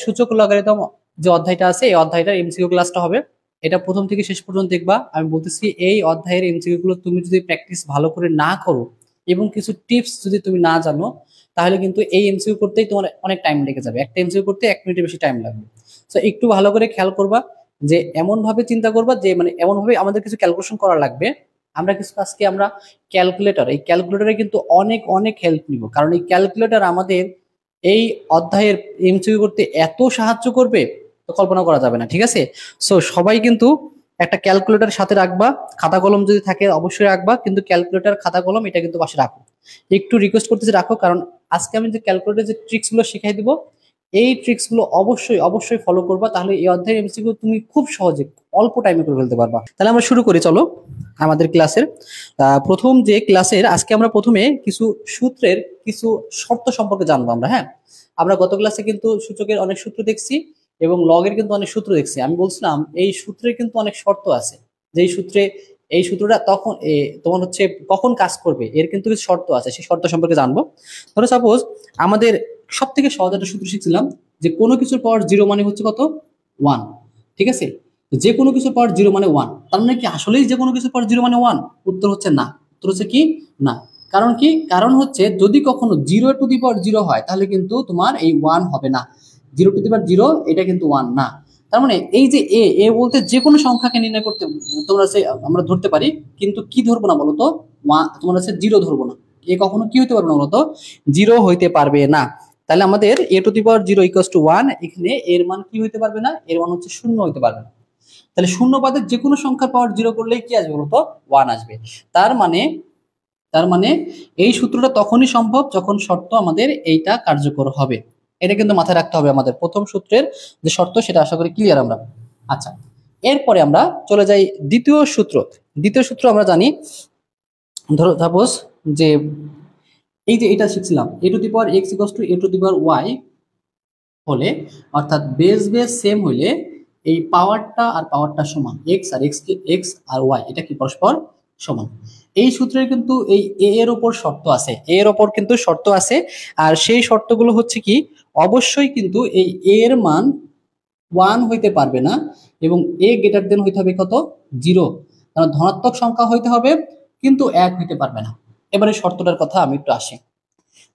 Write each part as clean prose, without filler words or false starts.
সূচক লগারিদম যে অধ্যায়টা আছে এই অধ্যায়টার এমসিকিউ ক্লাসটা হবে, এটা প্রথম থেকে শেষ পর্যন্ত দেখবা। আমি বলতেছি এই অধ্যায়ের এমসিকিউ গুলো তুমি যদি প্র্যাকটিস ভালো করে না করো এবং কিছু টিপস যদি তুমি না জানো, তাহলে কিন্তু এই এমসিকিউ করতেই তোমার অনেক টাইম লেগে যাবে। একটা এমসিকিউ করতে 1 মিনিটের বেশি টাইম লাগবে। তো একটু ভালো করে খেয়াল করবা, যে এমন ভাবে চিন্তা করবা যে মানে এমন ভাবে আমাদের কিছু ক্যালকুলেশন করা লাগবে। আমরা কিছু আজকে আমরা ক্যালকুলেটর, এই ক্যালকুলেটরে কিন্তু অনেক অনেক হেল্প নিব, কারণ এই ক্যালকুলেটর আমাদের এই অধ্যায়ের এমসিকিউ করতে এত সাহায্য করবে তো কল্পনা করা যাবে না। ঠিক আছে, সো সবাই কিন্তু একটা ক্যালকুলেটর সাথে রাখবা, খাতা কলম যদি থাকে অবশ্যই রাখবা, কিন্তু ক্যালকুলেটর খাতা কলম এটা কিন্তু পাশে রাখো। একটু রিকোয়েস্ট করতেছি রাখো, কারণ আজকে আমি যে ক্যালকুলেটর যে ট্রিক্স গুলো শিখাই দিব, এই ট্রিক্স গুলো অবশ্যই অবশ্যই ফলো করবা, তাহলে এই অধ্যায়ের এমসিকিউ তুমি খুব সহজে অল্প টাইমে করে ফেলতে পারবা। তাহলে আমরা শুরু করি, চলো আমাদের ক্লাসের প্রথম যে ক্লাসের আজকে আমরা প্রথমে কিছু সূত্রের কিছু শর্ত সম্পর্কে জানবো আমরা। হ্যাঁ, আমরা গত ক্লাসে কিন্তু সূচকের অনেক সূত্র দেখছি এবং লগের কিন্তু অনেক সূত্র দেখছি। আমি বলছিলাম এই সূত্রের কিন্তু অনেক শর্ত আছে, যেই সূত্রে এই সূত্রটা তখন তোমার হচ্ছে কখন কাজ করবে এর কিন্তু কিছু শর্ত আছে, সেই শর্ত সম্পর্কে জানবো। ধরো সাপোজ আমাদের সব থেকে সহজ একটা সূত্র শিখছিলাম যে কোনো কিছুর পাওয়ার জিরো মানে হচ্ছে কত, 1। ঠিক আছে, যে কোনো কিছুর পাওয়ার জিরো মানে 1, তার মানে কি আসলেই যে কোনো কিছুর পাওয়ার জিরো মানে 1? উত্তর হচ্ছে না। উত্তর হচ্ছে কি না। কারণ কি, কারণ হচ্ছে যদি কখনো 0 টু দি পাওয়ার 0 হয় তাহলে কিন্তু তোমার এই 1 হবে না। 0 টু দি পাওয়ার 0 এটা কিন্তু 1 না। তার মানে এই যে এ এ বলতে যে কোনো সংখ্যাকে নির্ণয় করতে তোমরা আমরা ধরতে পারি, কিন্তু কি ধরবো না বলতো, তোমরা জিরো ধরবো না। এ কখনো কি হইতে পারবে না বলতো, জিরো হইতে পারবে না। তাহলে আমাদের a to the power 0 equals to 1, এখানে এর মান কি হইতে পারবে না, এর মান হচ্ছে 0 হইতে পারবে না। তাহলে শূন্য বাদে যে কোনো সংখ্যার পাওয়ার 0 করলেই কি আসবে বলতো, 1 আসবে। তার মানে তার মানে এই সূত্রটা তখনই সম্ভব যখন শর্ত আমাদের এইটা কার্যকর হবে। এটা কিন্তু মাথায় রাখতে হবে। আমাদের প্রথম সূত্রের যে শর্ত সেটা আশা করি ক্লিয়ার আমরা। আচ্ছা, এরপরে আমরা চলে যাই দ্বিতীয় সূত্র। দ্বিতীয় সূত্র আমরা জানি, ধরো সাপোজ যে এই যে এটা শিখছিলাম a to the power x equals to a to the power y হলে, অর্থাৎ বেস বেস সেম হইলে এই পাওয়ারটা আর পাওয়ারটা সমান, এক্স আর এক্স কে এক্স আর ওয়াই এটা কি পরস্পর সমান। এই সূত্রের কিন্তু এই এ এর ওপর শর্ত আছে, এ এর ওপর কিন্তু শর্ত আছে। আর সেই শর্তগুলো হচ্ছে কি, অবশ্যই কিন্তু এই এ এর মান 1 হইতে পারবে না এবং এ গ্রেটার দেন হইতে হবে কত, 0। কারণ ধনাত্মক সংখ্যা হইতে হবে কিন্তু 1 হইতে পারবে না। এবারে শর্তটার কথা আমি একটু আসি,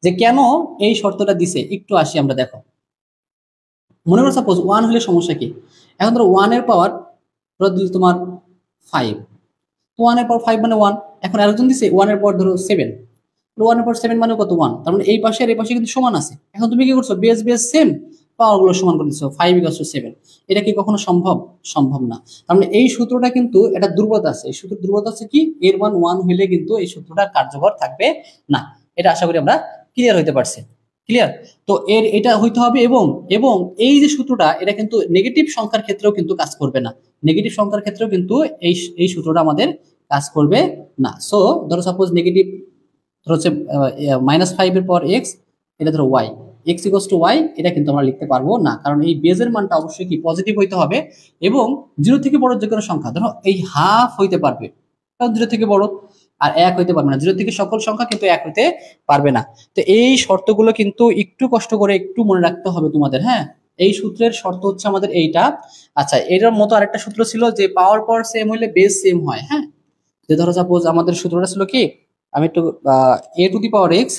যে কেন এই শর্তটা দিছে একটু আসি আমরা। দেখো, মনে করো সাপোজ 1 হলে সমস্যা কি, এখন ধরো 1 এর পাওয়ার ধরো দিল তোমার 5, তো 1 এর পাওয়ার 5 মানে 1। এখন আরেকজন দিছে 1 এর পাওয়ার ধরো 7, 1 এর পাওয়ার 7 মানে কত, 1। তার মানে এই পাশে আর এই পাশে কিন্তু সমান আছে। এখন তুমি কি করছো, বেস বেস সেম, পাওয়ার গুলো সমান করে দিচ্ছ, 5 ইকুয়ালস টু 7। এটা কি কখনো সম্ভব? সম্ভব না। তার মানে এই সূত্রটা কিন্তু এটা দুর্বলতা আছে। এই সূত্রের দুর্বলতা আছে কি, এর মান 1 হইলে কিন্তু এই সূত্রটা কার্যকর থাকবে না। এটা আশা করি আমরা ক্লিয়ার হইতে পারছি। ক্লিয়ার? তো এর এটা হইতে হবে, এবং এবং এই যে সূত্রটা এটা কিন্তু নেগেটিভ সংখ্যার ক্ষেত্রেও কিন্তু কাজ করবে না। নেগেটিভ সংখ্যার ক্ষেত্রেও কিন্তু এই সূত্রটা আমাদের কাজ করবে না। সো ধরো সাপোজ নেগেটিভ, ধরো হচ্ছে -5 এর পর এক্স, এটা ধরো y, x equals to y, এটা কিন্তু আমরা লিখতে পারবো না, কারণ এই বেজের মানটা অবশ্যই কি পজিটিভ হইতে হবে। এবং 0 থেকে বড় যে কোনো সংখ্যা, ধরো এই হাফ হইতে পারবে, কারণ 0 থেকে বড়, আর 1 হইতে পারবে না। 0 থেকে সকল সংখ্যা কিন্তু 1 হইতে পারবে না। তো এই শর্তগুলো কিন্তু একটু কষ্ট করে একটু মনে রাখতে হবে তোমাদের। হ্যাঁ, এই সূত্রের শর্ত হচ্ছে আমাদের এইটা। আচ্ছা, এটার মতো আরেকটা সূত্র ছিল যে পাওয়ার সেম হইলে বেস সেম হয়। হ্যাঁ, যে ধরো সাপোজ আমাদের সূত্রটা ছিল কি, আমি একটু a to the power x,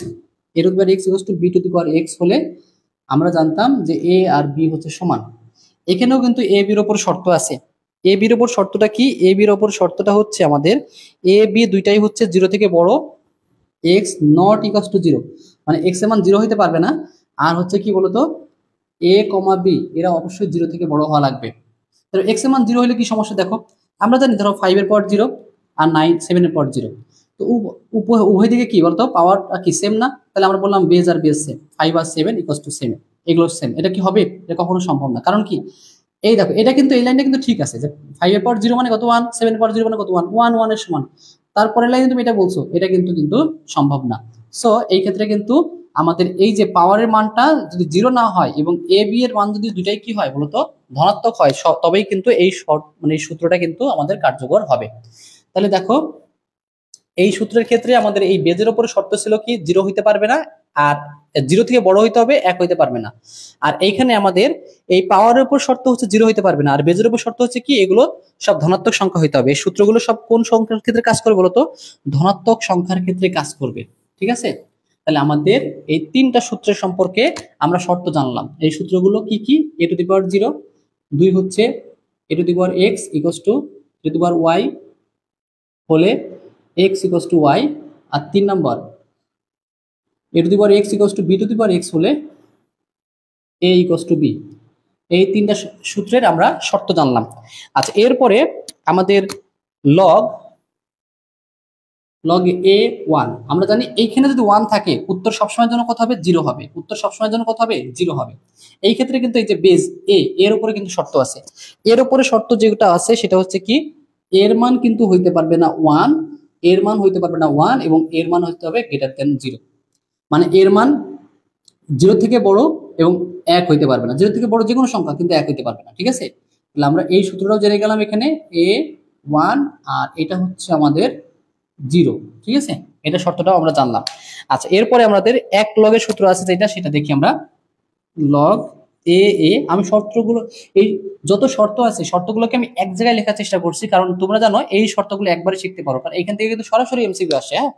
a to the power x equals to b to the power x হলে আমরা জানতাম যে এ আর বি হচ্ছে সমান। এখানেও কিন্তু এ বির ওপর শর্ত আছে। এ বির ওপর শর্তটা কি, এ বির ওপর শর্তটা হচ্ছে আমাদের এ বি দুইটাই হচ্ছে 0 থেকে বড়, এক্স নট ইকুয়ালস টু 0, মানে এক্স এর মান 0 হইতে পারবে না। আর হচ্ছে কি বলতো, এ কমা বি এরা অবশ্যই 0 থেকে বড় হওয়া লাগবে। তাহলে এক্স এর মান 0 হলে কি সমস্যা, দেখো আমরা জানি ধরো 5 এর পাওয়ার 0 আর 7 এর পাওয়ার 0, তো উভয় দিকে কি বলতো পাওয়ার কি সেম না। তাহলে আমরা বললাম বেজ আর বেজ সেম, 5 আর 7 ইকুয়ালস টু সেম, এগুলো সেম। এটা কি হবে? এটা কখনো সম্ভব না। কারণ কি, এই দেখো এটা কিন্তু এই লাইনটা কিন্তু ঠিক আছে যে 5 এর পাওয়ার 0 মানে কত, 1, 7 এর পাওয়ার 0 মানে কত, 1, 1 1 এর সমান। তারপরের লাইনে তুমি এটা বলছো, এটা কিন্তু সম্ভব না। সো এই ক্ষেত্রে কিন্তু আমাদের এই যে পাওয়ারের মানটা যদি 0 না হয় এবং এ বি এর মান যদি দুটাই কি হয় বলতো ধনাত্মক হয়, তবেই কিন্তু এই শর্ট মানে এই সূত্রটা কিন্তু আমাদের কার্যকর হবে। তাহলে দেখো এই সূত্রের ক্ষেত্রে আমাদের এই বেজের উপরে শর্ত ছিল কি 0 হইতে পারবে না, আর 0 থেকে বড় হইতে হবে, 1 হইতে পারবে না। আর এইখানে আমাদের এই পাওয়ারের উপর শর্ত হচ্ছে 0 হইতে পারবে না, আর বেজের উপর শর্ত হচ্ছে কি এগুলো সব ধনাত্মক সংখ্যা হইতে হবে। এই সূত্রগুলো সব কোন সংখ্যার ক্ষেত্রে কাজ করবে বলতো? ধনাত্মক সংখ্যার ক্ষেত্রে কাজ করবে। ঠিক আছে, তাহলে আমাদের এই তিনটা সূত্রের সম্পর্কে আমরা শর্ত জানলাম। এই সূত্রগুলো কি কি? a টু দি পাওয়ার 0, 2 হচ্ছে a to the power x equals to a to the power y হলে x ইকুয়ালস টু y, আর 3 number a to the power x equals to b to the power x হলে a equals to b। এই তিনটা সূত্রের আমরা শর্ত জানলাম। আচ্ছা, এরপরে আমাদের লগ a1 আমরা জানি এইখানে যদি 1 থাকে উত্তর সবসময়ের জন্য কত হবে? 0 হবে। উত্তর সবসময়ের জন্য কত হবে? 0 হবে। এই ক্ষেত্রে কিন্তু এই যে বেজ a এর উপরে কিন্তু শর্ত আছে। এর উপরে শর্ত যেটা আছে সেটা হচ্ছে কি এর মান কিন্তু হইতে পারবে না 1, এর মান হইতে পারবে না 1, এবং এর মান হইতে হবে গ্রেটার দ্যান 0। মানে এর মান 0 থেকে বড় এবং 1 হইতে পারবে না। 0 থেকে বড় যে কোনো সংখ্যা কিন্তু 1 হইতে পারবে না। ঠিক আছে, তাহলে আমরা এই সূত্রটাও জেনে গেলাম। এখানে a1 আর এটা হচ্ছে আমাদের 0। ঠিক আছে, এটা শর্তটাও আমরা জানলাম। আচ্ছা, এরপরে আমাদের এক লগের সূত্র আছে যেটা, সেটা দেখি আমরা। লগ a আমি শর্তগুলো, এই যত শর্ত আছে শর্তগুলোকে আমি এক জায়গায় লেখার চেষ্টা করছি, কারণ তোমরা জানো এই শর্তগুলো একবারে শিখতে পারো, কারণ এখান থেকে কিন্তু সরাসরি এমসিকিউ আসে। হ্যাঁ,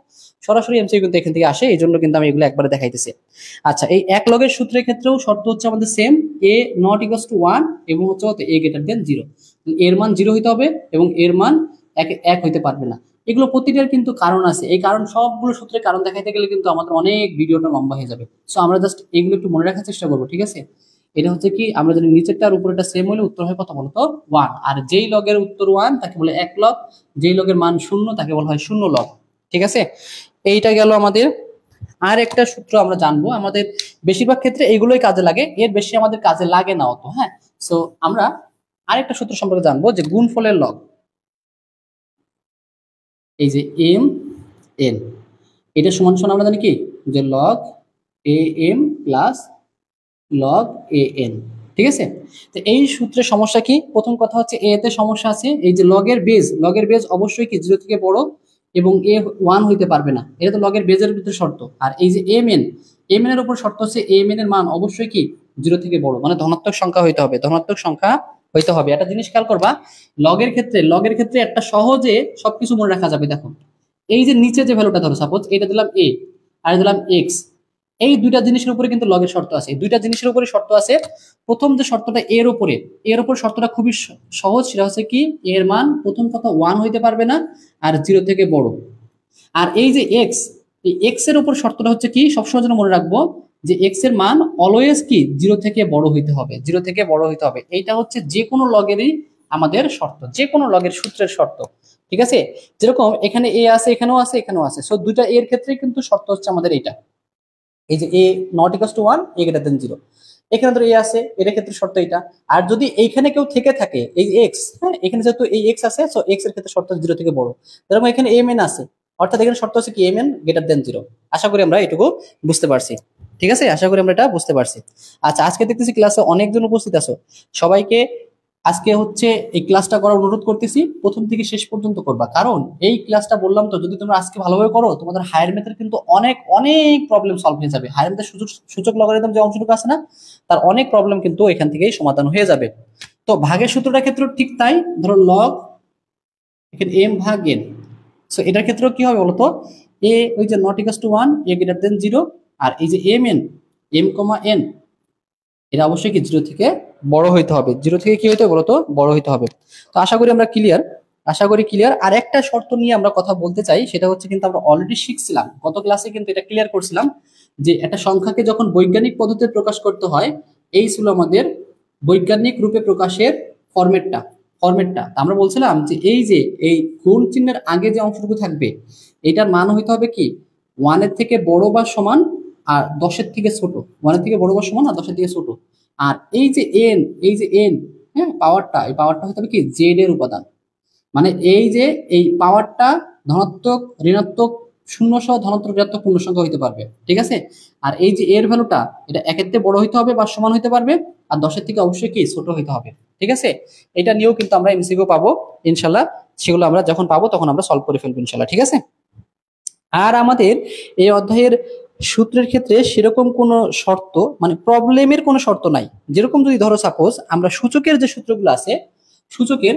সরাসরি এমসিকিউ কিন্তু এখান থেকে আসে, এই জন্য কিন্তু আমি এগুলো একবারে দেখাইতেছি। আচ্ছা, এই এক লগের সূত্রের ক্ষেত্রেও শর্ত হচ্ছে আমাদের same, a not equals to 1 এবং হচ্ছে a গ্রেটার দেন 0। এর মান 0 হইতে হবে এবং এর মান 1 হইতে পারবে না। এগুলো প্রতিটার কিন্তু কারণ আছে। এই কারণ সবগুলো সূত্রের কারণ দেখাইতে গেলে কিন্তু আমাদের অনেক ভিডিওটা লম্বা হয়ে যাবে। সো আমরা জাস্ট এগুলো একটু মনে রাখার চেষ্টা করবো। ঠিক আছে, এটা হচ্ছে কি আমরা যদি নিচেরটা আর উপরেরটা সেম হলে উত্তর হয় কত বলতো? 1। আর যেই লগের উত্তর 1 তাকে বলে 1 লগ, যেই লগের মান 0 তাকে বলা হয় 0 লগ। ঠিক আছে, এইটা গেল আমাদের। আর একটা সূত্র আমরা জানবো, আমাদের বেশিরভাগ ক্ষেত্রে এগুলোই কাজে লাগে, এর বেশি আমাদের কাজে লাগে না অত। হ্যাঁ, সো আমরা আরেকটা সূত্র সম্পর্কে জানবো যে গুণফলের লগ। এই যে এম এন, এটা সমান সমান আমরা জানি কি যে log a m plus log a n. ঠিক আছে, তো এই সূত্রের সমস্যা কি? প্রথম কথা হচ্ছে এ তে সমস্যা আছে। এই যে লগের বেজ অবশ্যই কি 0 থেকে বড় এবং এ 1 হইতে পারবে না, এটা তো লগের বেজের ভিতরে শর্ত। আর এই যে এম এন এর উপর শর্ত হচ্ছে এম এন এর মান অবশ্যই কি 0 থেকে বড়, মানে ধনাত্মক সংখ্যা হইতে হবে, ধনাত্মক সংখ্যা হইতে হবে। একটা জিনিস খেয়াল করবা, লগের ক্ষেত্রে একটা সহজে সবকিছু মনে রাখা যাবে। দেখো, এই যে নিচে যে ভ্যালুটা, ধরো সাপোজ এটা দিলাম a আর দিলাম x, এই দুইটা জিনিসের উপরে কিন্তু লগের শর্ত আছে। এই দুইটা জিনিসের উপরে শর্ত আছে। প্রথম যে শর্তটা এর উপর শর্তটা খুবই সহজ, সেটা হচ্ছে কি এর মান প্রথম কথা 1 হইতে পারবে না আর 0 থেকে বড়। আর এই যে x, এই x এর উপর শর্তটা হচ্ছে কি সবসময় যেন মনে রাখবো যে x এর মান অলওয়েজ কি 0 থেকে বড় হইতে হবে, 0 থেকে বড় হইতে হবে। এইটা হচ্ছে যে কোনো লগেরই আমাদের শর্ত, যে কোনো লগের সূত্রের শর্ত। ঠিক আছে, যেরকম এখানে a আছে, এখানেও আছে, এখানেও আছে, সো দুইটা এর ক্ষেত্রে কিন্তু শর্ত হচ্ছে আমাদের এইটা। এই যে a not equals to 1, a greater than 0, এখানে ধরো a আছে, এর ক্ষেত্রে শর্ত এটা। আর যদি এইখানে কেউ থেকে থাকে এই যে x, হ্যাঁ এখানে যেহেতু এই x আছে, সো x এর ক্ষেত্রে শর্ত 0 থেকে বড়। যেরকম এখানে mn আছে, অর্থাৎ এখানে শর্ত হচ্ছে কি mn গ্রেটার দেন 0। আশা করি আমরা এটুকু বুঝতে পারছি। ঠিক আছে, আশা করি আমরা এটা বুঝতে পারছি। আচ্ছা, আজকে দেখতেছি ক্লাসে অনেকজন উপস্থিত আছো, সবাইকে আজকে হচ্ছে এই ক্লাসটা করার অনুরোধ করতেছি, প্রথম থেকে শেষ পর্যন্ত করবা। কারণ এই ক্লাসটা বললাম তো, যদি তোমরা আজকে ভালোভাবে করো তোমাদের হায়ার ম্যাথের কিন্তু অনেক অনেক প্রবলেম সলভ হয়ে যাবে। হায়ার ম্যাথের সূচক লগারিদম যে অংশটুকু আছে না, তার অনেক প্রবলেম কিন্তু এখান থেকেই সমাধান হয়ে যাবে। তো ভাগের সূত্রটার ক্ষেত্রে ঠিক তাই, ধরো লগ এখানে এম ভাগ এন, সো এটার ক্ষেত্রেও কি হবে বলতো? এ ওই যে not equals to 1, a greater than 0, আর এই যে m n m comma n, এটা অবশ্যই কি 0 থেকে বড় হইতে হবে। 0 থেকে কি হইতে হবে বলতো? বড় হইতে হবে। তো আশা করি আমরা ক্লিয়ার, আশা করি ক্লিয়ার। আর একটা শর্ত নিয়ে আমরা কথা বলতে চাই, সেটা হচ্ছে কিন্তু আমরা অলরেডি শিখছিলাম, গত ক্লাসে কিন্তু এটা ক্লিয়ার করছিলাম যে একটা সংখ্যাকে যখন বৈজ্ঞানিক পদ্ধতিতে প্রকাশ করতে হয়, এই ছিল আমাদের বৈজ্ঞানিক রূপে প্রকাশের ফরম্যাটটা। আমরা বলছিলাম যে এই গুণ চিহ্নের আগে যে অংশটুকু থাকবে এটার মান হইতে হবে কি 1 এর থেকে বড় বা সমান আর 10 এর থেকে ছোট, 1 এর থেকে বড় বা সমান আর 10 এর থেকে ছোট। আর এই যে এন, হ্যাঁ এই পাওয়ারটা হতে হবে কি জেড এর উপাদান। মানে এই পাওয়ারটা ধনাত্মক, ঋণাত্মক, শূন্য সহ ধনাত্মক, ঋণাত্মক পূর্ণ সংখ্যা হইতে পারবে। ঠিক আছে, আর এই যে এর ভ্যালুটা এটা 1 এর থেকে বড় হইতে হবে বা সমান হইতে পারবে, আর 10 এর থেকে অবশ্যই কি ছোট হইতে হবে। ঠিক আছে, এটা নিয়েও কিন্তু আমরা এমসিকিউ পাবো ইনশাল্লাহ, সেগুলো আমরা যখন পাবো তখন আমরা সলভ করে ফেলবো ইনশাল্লাহ। ঠিক আছে। আর আমাদের এই অধ্যায়ের সূত্রের ক্ষেত্রে সেরকম কোনো শর্ত মানে প্রবলেমের কোনো শর্ত নাই। যেরকম যদি ধরো সাপোজ আমরা সূচকের যে সূত্রগুলো আছে, সূচকের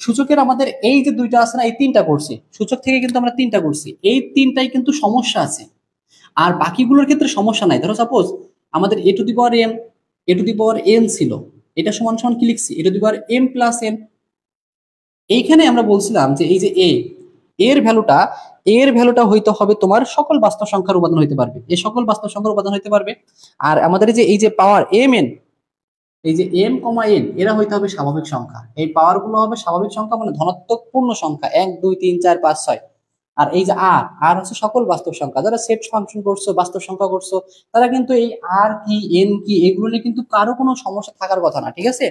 সূচকের আমাদের এই যে দুইটা আছে না, এই তিনটা করছি সূচক থেকে, কিন্তু আমরা তিনটা করছি, এই তিনটাই কিন্তু সমস্যা আছে। আর বাকিগুলোর ক্ষেত্রে সমস্যা নাই। ধরো সাপোজ আমাদের a to the power m, a to the power n ছিল, এটা সমান সমান কি লিখছি, a to the power m plus n. এইখানে আমরা বলছিলাম যে এই যে এর ভ্যালুটা, এর ভ্যালুটা হইতে হবে তোমার সকল বাস্তব সংখ্যার উপাদান হইতে পারবে, এই সকল বাস্তব সংখ্যার উপাদান হইতে পারবে। আর আমাদের এই যে পাওয়ার এম এন, এই যে এম কমা এন, এরা হইতে হবে স্বাভাবিক সংখ্যা। এই পাওয়ার গুলো হবে স্বাভাবিক সংখ্যা, মানে ধনাত্মক পূর্ণ সংখ্যা, 1 2 3 4 5 6। আর এই যে আর হচ্ছে সকল বাস্তব সংখ্যা। যারা সেট ফাংশন করছো, বাস্তব সংখ্যা করছো, তারা কিন্তু এই আর কি এন কি এগুলো নিয়ে কিন্তু কারো কোনো সমস্যা থাকার কথা না, ঠিক আছে?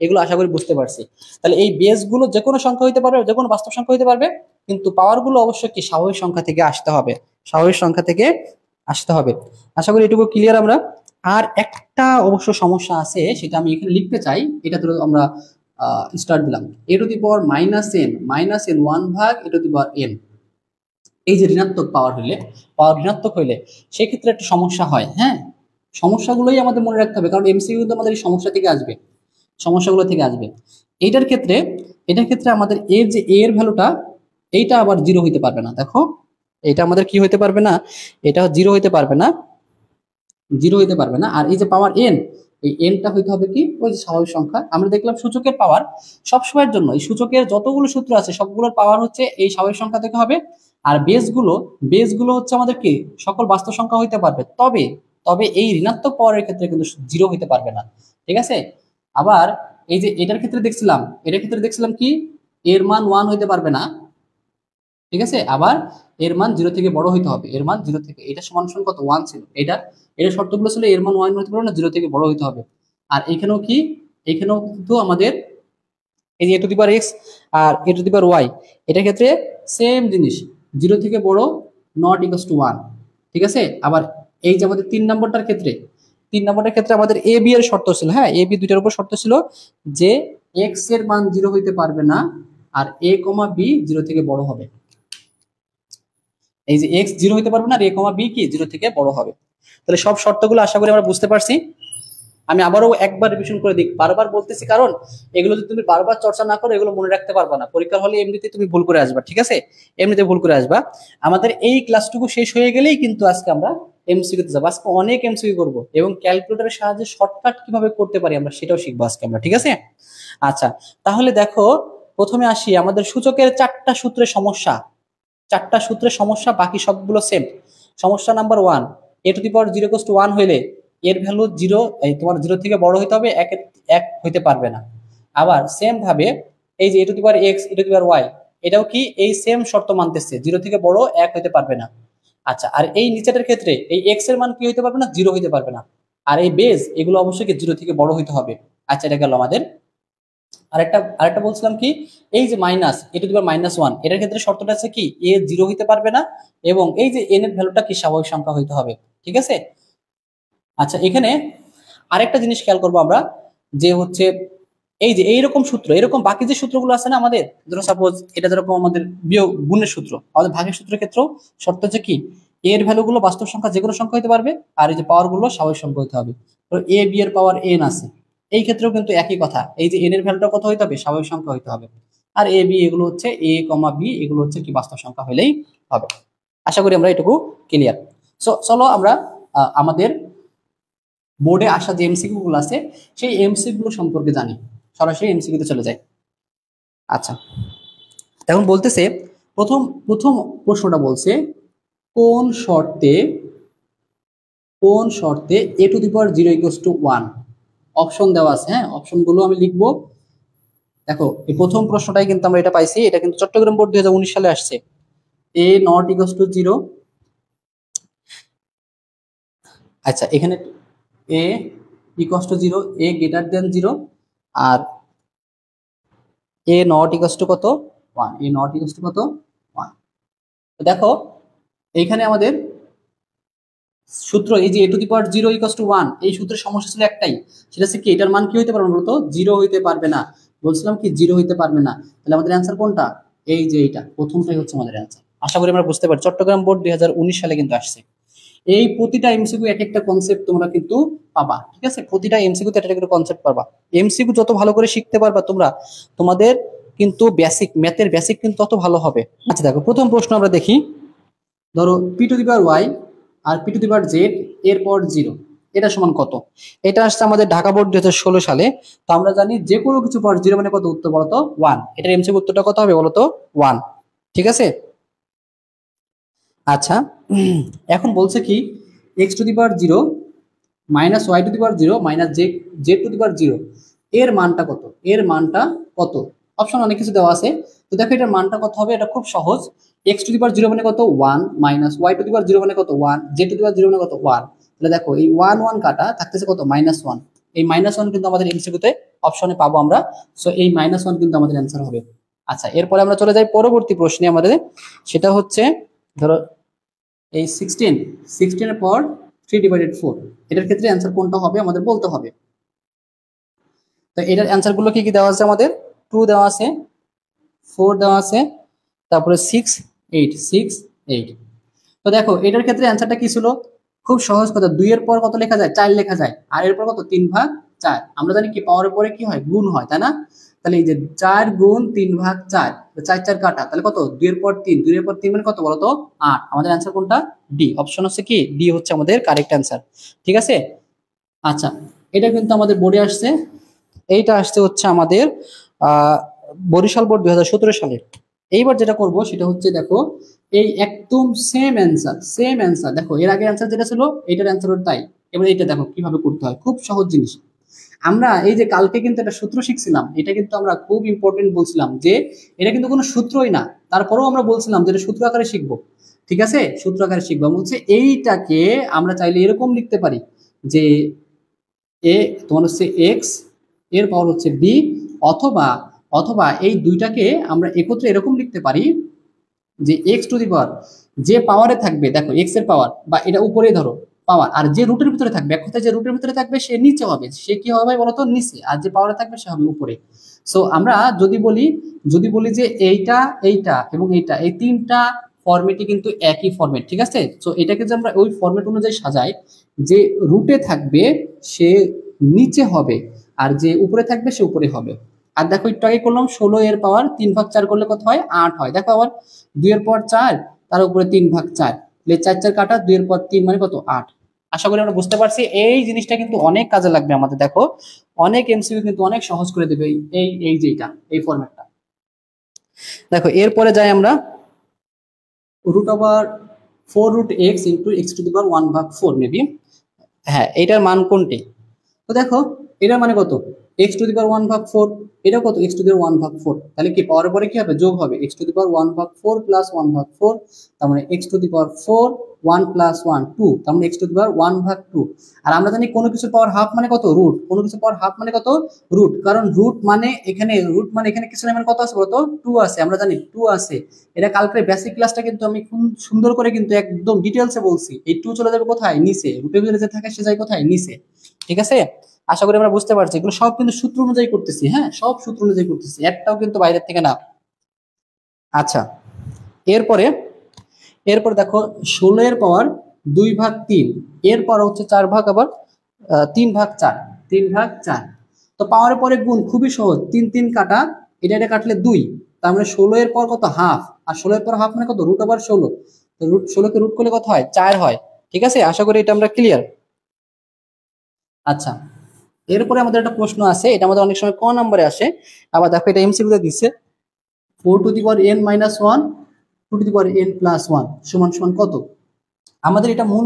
এগুলো আশা করি বুঝতে পারছি। তাহলে এই বেস গুলো যে কোনো সংখ্যা হইতে পারবে, যে কোনো বাস্তব সংখ্যা হইতে পারবে, কিন্তু পাওয়ার গুলো অবশ্যই কি স্বাভাবিক সংখ্যা থেকে আসতে হবে, স্বাভাবিক সংখ্যা থেকে আসতে হবে। আশা করি এটুকু ক্লিয়ার আমরা। আর একটা অবশ্য সমস্যা আছে, সেটা আমি এখানে লিখতে চাই। এটা তো আমরা স্টার্ট দিলাম, a to the power minus n 1 ভাগ এ টু দি পাওয়ার এন। এই যে ঋণাত্মক পাওয়ার ঋণাত্মক হইলে সেক্ষেত্রে একটা সমস্যা হয়। হ্যাঁ, সমস্যাগুলোই আমাদের মনে রাখতে হবে, কারণ এমসিকিউ কিন্তু আমাদের এই সমস্যা থেকে আসবে, সমস্যাগুলো থেকে আসবে। এইটার ক্ষেত্রে আমাদের এর যে এর ভ্যালুটা, এইটা আবার জিরো হইতে পারবে না। দেখো, এটা আমাদের কি হইতে পারবে না, এটা জিরো হইতে পারবে না, জিরো হইতে পারবে না। আর এই যে পাওয়ার এন, এই এনটা হইতে হবে কি ওই যে স্বাভাবিক সংখ্যা। আমরা দেখলাম সূচকের পাওয়ার সবসময়ের জন্য, এই সূচকের যতগুলো সূত্র আছে সবগুলোর পাওয়ার হচ্ছে এই স্বাভাবিক সংখ্যা থেকে হবে। আর বেসগুলো হচ্ছে আমাদের কি সকল বাস্তব সংখ্যা হইতে পারবে, তবে তবে এই ঋণাত্মক পাওয়ারের ক্ষেত্রে কিন্তু জিরো হইতে পারবে না, ঠিক আছে? আবার এই যে এটার ক্ষেত্রে দেখছিলাম কি এর মান 1 হইতে পারবে না, ঠিক আছে? আবার এর মান 0 থেকে বড় হইতে হবে, এর মান 0 থেকে, এটা সমান সমান কত 1 ছিল, এটা শর্তগুলো ছিল এর মান 1 হইতে পারবে না, 0 থেকে বড় হইতে হবে। আর এখানেও কি, এখানেও কিন্তু আমাদের এই যে a to the power x আর a to the power y, এটার ক্ষেত্রে সেম জিনিস, 0 থেকে বড় নট ইকুয়ালস টু 1, ঠিক আছে? আবার এই যে আমাদের 3 নম্বরটার ক্ষেত্রে আমাদের এ বি এর শর্ত ছিল। হ্যাঁ, এ বি দুইটার উপর শর্ত ছিল যে এক্স এর মান 0 হইতে পারবে না, আর এ কমা বি 0 থেকে বড় হবে। এই যে এক্স 0 হইতে পারবে না, আর এ কমা বি কি 0 থেকে বড় হবে। তাহলে সব শর্তগুলো আশা করি আমরা বুঝতে পারছি। আমি আবারও একবার রিভিশন করে দিই, বারবার বলতেছি, কারণ এগুলো যদি তুমি বারবার চর্চা না করো এগুলো মনে রাখতে পারবা না। পরীক্ষার হলে এমনিতে তুমি ভুল করে আসবা, ঠিক আছে? এমনিতে ভুল করে আসবা। আমাদের এই ক্লাসটুকু শেষ হয়ে গেলেই কিন্তু আজকে আমরা এমসিকিউ তে যাবো। আজকে অনেক এমসিকিউ করবো, এবং ক্যালকুলেটরের সাহায্যে শর্টকাট কিভাবে করতে পারি আমরা সেটাও শিখবো আজকে আমরা, ঠিক আছে? আচ্ছা, তাহলে দেখো, প্রথমে আসি আমাদের সূচকের 4টা সূত্রের সমস্যা। 4টা সূত্রের সমস্যা, বাকি সবগুলো সেম। সমস্যা number 1, A to the power 0 equals to 1 হইলে এর ভ্যালু 0, এই তোমার 0 থেকে বড় হইতে হবে, 1 হইতে পারবে না। আবার সেম ভাবে এই যে a to the power x, a to the power y, এটাও কি এই সেম শর্ত মানতেছে, 0 থেকে বড় 1 হইতে পারবে না। আচ্ছা, আর এই নিচেটার ক্ষেত্রে এই এক্স এর মান কি হইতে পারবে না, 0 হইতে পারবে না। আর এই বেস এগুলো অবশ্যই কি 0 থেকে বড় হইতে হবে। আচ্ছা, এটা গেল আমাদের। আরেকটা বলছিলাম কি, এই যে মাইনাস এ টু দি পাওয়ার -1, এটার ক্ষেত্রে শর্তটা আছে কি এ 0 হইতে পারবে না, এবং এই যে এন এর ভ্যালুটা কি স্বাভাবিক সংখ্যা হইতে হবে, ঠিক আছে? আচ্ছা, এখানে আরেকটা জিনিস খেয়াল করবো আমরা, যে হচ্ছে এই যে এইরকম সূত্র, এরকম বাকি যে সূত্রগুলো আছে না আমাদের, ধরো সাপোজ এটা যেরকম আমাদের বিয়োগ গুণের সূত্র, আমাদের ভাগের সূত্রের ক্ষেত্রেও শর্ত হচ্ছে কি এর ভ্যালুগুলো বাস্তব সংখ্যা যে কোনো সংখ্যা হতে পারবে, আর এই যে পাওয়ার গুলো স্বাভাবিক সংখ্যা হতে হবে। তো এ বি এর পাওয়ার এন আছে, এই ক্ষেত্রেও কিন্তু একই কথা, এই যে এন এর ভ্যালুটা কত হইতে হবে, স্বাভাবিক সংখ্যা হইতে হবে। আর এ বি এগুলো হচ্ছে এ কমা বি, এগুলো হচ্ছে কি বাস্তব সংখ্যা হলেই হবে। আশা করি আমরা এটুকু ক্লিয়ার। সো চলো আমরা আমাদের বোর্ডে আসা যে এমসিকিউ গুলো আছে সেই এমসিকিউ গুলো সম্পর্কে জানি, সরাসরি এমসিকিউ তে চলে যায়। আচ্ছা, এখন বলতেছে প্রথম প্রথম প্রশ্নটা বলছে কোন শর্তে a to the power 0 equals to 1। Option দেওয়া আছে, হ্যাঁ, অপশনগুলো আমি লিখবো। দেখো, এই প্রথম প্রশ্নটাই কিন্তু আমরা এটা পাইছি, এটা কিন্তু চট্টগ্রাম বোর্ড 2019 সালে আসছে। এ নট ইকুয়ালস টু 0, আচ্ছা এখানে a equals to 0, a greater than 0, আর এ নট ইকুয়ালস টু কত 1, এ নট ইকুয়ালস টু কত 1। দেখো, এইখানে আমাদের সূত্র এই যে a to the power 0 equals to 1, এই সূত্রের সমস্যা ছিল একটাই, সেটা হচ্ছে কি এটার মান কি হইতে পারবে না, বলতো 0 হইতে পারবে না। বলছিলাম কি 0 হইতে পারবে না, তাহলে আমাদের অ্যান্সার কোনটা, এই যে এইটা প্রথমটাই হচ্ছে আমাদের অ্যান্সার। আশা করি আমরা বুঝতে পারি। চট্টগ্রাম বোর্ড 2019 সালে কিন্তু আসছে। এই প্রতিটা এমসিকিউ এক একটা কনসেপ্ট তোমরা কিন্তু পাবা, ঠিক আছে? প্রতিটা এমসিকিউতে একটা একটা কনসেপ্ট পাবা। এমসিকিউ যত ভালো করে শিখতে পারবা তোমরা, তোমাদের কিন্তু বেসিক ম্যাথের বেসিক কিন্তু তত ভালো হবে। আচ্ছা দেখো, প্রথম প্রশ্ন আমরা দেখি। ধরো p to the power y আর p to the power z এর পর 0, এটা সমান কত? এটা আসছে আমাদের ঢাকা বোর্ড 2016 সালে। তো আমরা জানি যে কোনো কিছু পর 0 মানে কত, উত্তর বলতো 1। এটার এমসিকিউ উত্তরটা কত হবে বলতো? 1, ঠিক আছে? আচ্ছা, এখন বলছে কি x to the power 0 minus y to the power 0 minus z to the power 0 এর মানটা কত? এর মানটা কত? অপশন অনেক কিছু দেওয়া আছে। তো দেখো এটার মানটা কত হবে, এটা খুব সহজ। এক্স টু দি পাওয়ার 0 মানে কত? 1 minus y to the power 0 মানে কত? 1, জেড টু দি পাওয়ার 0 মানে কত? 1। তাহলে দেখো এই 1 1 কাটা থাকতেছে কত? -1। এই -1 কিন্তু আমাদের এমসিকিউতে অপশনে পাবো আমরা। সো এই -1 কিন্তু আমাদের অ্যান্সার হবে। আচ্ছা, এরপরে আমরা চলে যাই পরবর্তী প্রশ্নে আমাদের। সেটা হচ্ছে ধরো এই 16 এর পর 3/4, এটার ক্ষেত্রে অ্যান্সার কোনটা হবে আমাদের বলতে হবে। তো এটার অ্যান্সার গুলো কি কি দেওয়া আছে আমাদের? 2 দেওয়া আছে, 4 দেওয়া আছে, তারপরে 6 8 6 8। তো দেখো এটার ক্ষেত্রে অ্যান্সারটা কি ছিল? খুব সহজ কথা, 2 এর পর কত লেখা যায়? 4 লেখা যায়। আর এরপর কত? 3/4। আমরা জানি কি পাওয়ারের পরে কি হয়? গুণ হয়, তাই না? তাহলে এই যে 4 গুণ 3/4, 4 4 কাটা, তাহলে কত? 2 এর পর 3, 2 এর পর 3 মানে কত বলতো? 8। আমাদের অ্যান্সার কোনটা? ডি। অপশন হচ্ছে কি ডি হচ্ছে আমাদের কারেক্ট অ্যান্সার, ঠিক আছে? আচ্ছা, এটা কিন্তু আমাদের বোর্ডে আসছে। এইটা আসছে হচ্ছে আমাদের আহ বরিশাল বোর্ড 2017 সালে। এইবার যেটা করব সেটা হচ্ছে দেখো এই একদম সেম অ্যান্সার, সেম অ্যান্সার। দেখো এর আগে অ্যান্সার যেটা ছিল এটার অ্যান্সার তাই। এবার এইটা দেখো কিভাবে করতে হয়, খুব সহজ জিনিস। আমরা এই যে কালকে কিন্তু একটা সূত্র শিখছিলাম, এটা কিন্তু আমরা খুব ইম্পর্টেন্ট বলছিলাম যে এটা কিন্তু কোনো সূত্রই না, তারপরেও আমরা বলছিলাম যে এটা সূত্র আকারে শিখবো, ঠিক আছে? সূত্র আকারে শিখবো বলছে এইটাকে আমরা চাইলে এরকম লিখতে পারি যে এ তোমার হচ্ছে এক্স এর পাওয়ার হচ্ছে বি, অথবা অথবা এই দুইটাকে আমরা একত্রে এরকম লিখতে পারি যে এক্স টু দি পাওয়ার যে পাওয়ারে থাকবে, দেখো এক্স এর পাওয়ার বা এটা উপরে ধরো পাওয়ার, আর যে রুটের ভিতরে থাকবে, এক কথায় যে রুটের ভিতরে থাকবে সে নিচে হবে, সে কি হবে বলতো? নিচে। আর যে পাওয়ারে থাকবে সে হবে উপরে। সো আমরা যদি বলি যে এইটা এইটা এবং এইটা, এই তিনটা ফরম্যাটই কিন্তু একই ফরম্যাট, ঠিক আছে? সো এটাকে যে আমরা ওই ফরম্যাট অনুযায়ী সাজাই, যে রুটে থাকবে সে নিচে হবে, আর যে উপরে থাকবে সে উপরে হবে। আর দেখো একটু আগে করলাম 16 এর পাওয়ার 3/4 করলে কত হয়? 8 হয়। দেখো আবার 2 এর পর 4, তার উপরে 3/4, 4 4 কাটা, 2 এর পর 3 মানে কত? 8। আশা করি আমরা বুঝতে পারছি। এই জিনিসটা কিন্তু অনেক কাজে লাগবে আমাদের। দেখো অনেক এমসিকিউ কিন্তু অনেক সহজ করে দেবে এই এই যেটা এই ফরম্যাটটা। দেখো এরপরে যাই আমরা, √4 into x to the power 1/4 maybe. হ্যাঁ, এটার মান কোনটি? তো দেখো এটার মানে কত? এক্স টু দি পাওয়ার 1/4। এটা কত? এক্স টু দি পাওয়ার 1/4। তাহলে কি পাওয়ার পরে কি হবে? যোগ হবে। X to the power 1/4 plus 1/4, তার মানে x to the power 4, 1 plus 1 2, তার মানে এক্স টু দি পাওয়ার 1/2। আর আমরা জানি কোনো কিছু পাওয়ার হাফ মানে কত? রুট। কোনো কিছু পাওয়ার হাফ মানে কত? রুট। কারণ রুট মানে এখানে কিছু না, মানে কত আছে বলতো? 2 আছে। আমরা জানি 2 আছে। এটা কালকে বেসিক ক্লাসটা কিন্তু আমি খুব সুন্দর করে কিন্তু একদম ডিটেলসে বলছি। এই 2 চলে যাবে কোথায়? নিচে। রুটের ভিতরে যে থাকে সে যায় কোথায়? নিচে, ঠিক আছে? আশা করি আমরা বুঝতে পারছি। এগুলো সব কিন্তু সূত্র অনুযায়ী করতেছি, হ্যাঁ, সব সূত্র অনুযায়ী করতেছি, একটাও কিন্তু বাইরের থেকে না। আচ্ছা, এরপরে এরপর দেখো 16 এর পাওয়ার 2/3, এরপর হচ্ছে 4 ভাগ, আবার 3/4, 3/4। তো পাওয়ারের পরে গুণ খুবই সহজ, 3 3 কাটা, এটা কাটলে 2, তার মানে 16 এর পর কত? হাফ। আর 16 এর পর হাফ মানে কত? √16। তো √16 কে রুট করলে কত হয়? 4 হয়, ঠিক আছে? আশা করি এটা আমরা ক্লিয়ার। আচ্ছা, এরপরে আমাদের একটা প্রশ্ন আছে, এটা আমাদের অনেক সময় ক নম্বরে আসে। আবার দেখো এটা এমসিকিউতে দিচ্ছে 4 two the power n - 1 2 two the power n+1 সমান সমান কত? আমাদের এটা মূল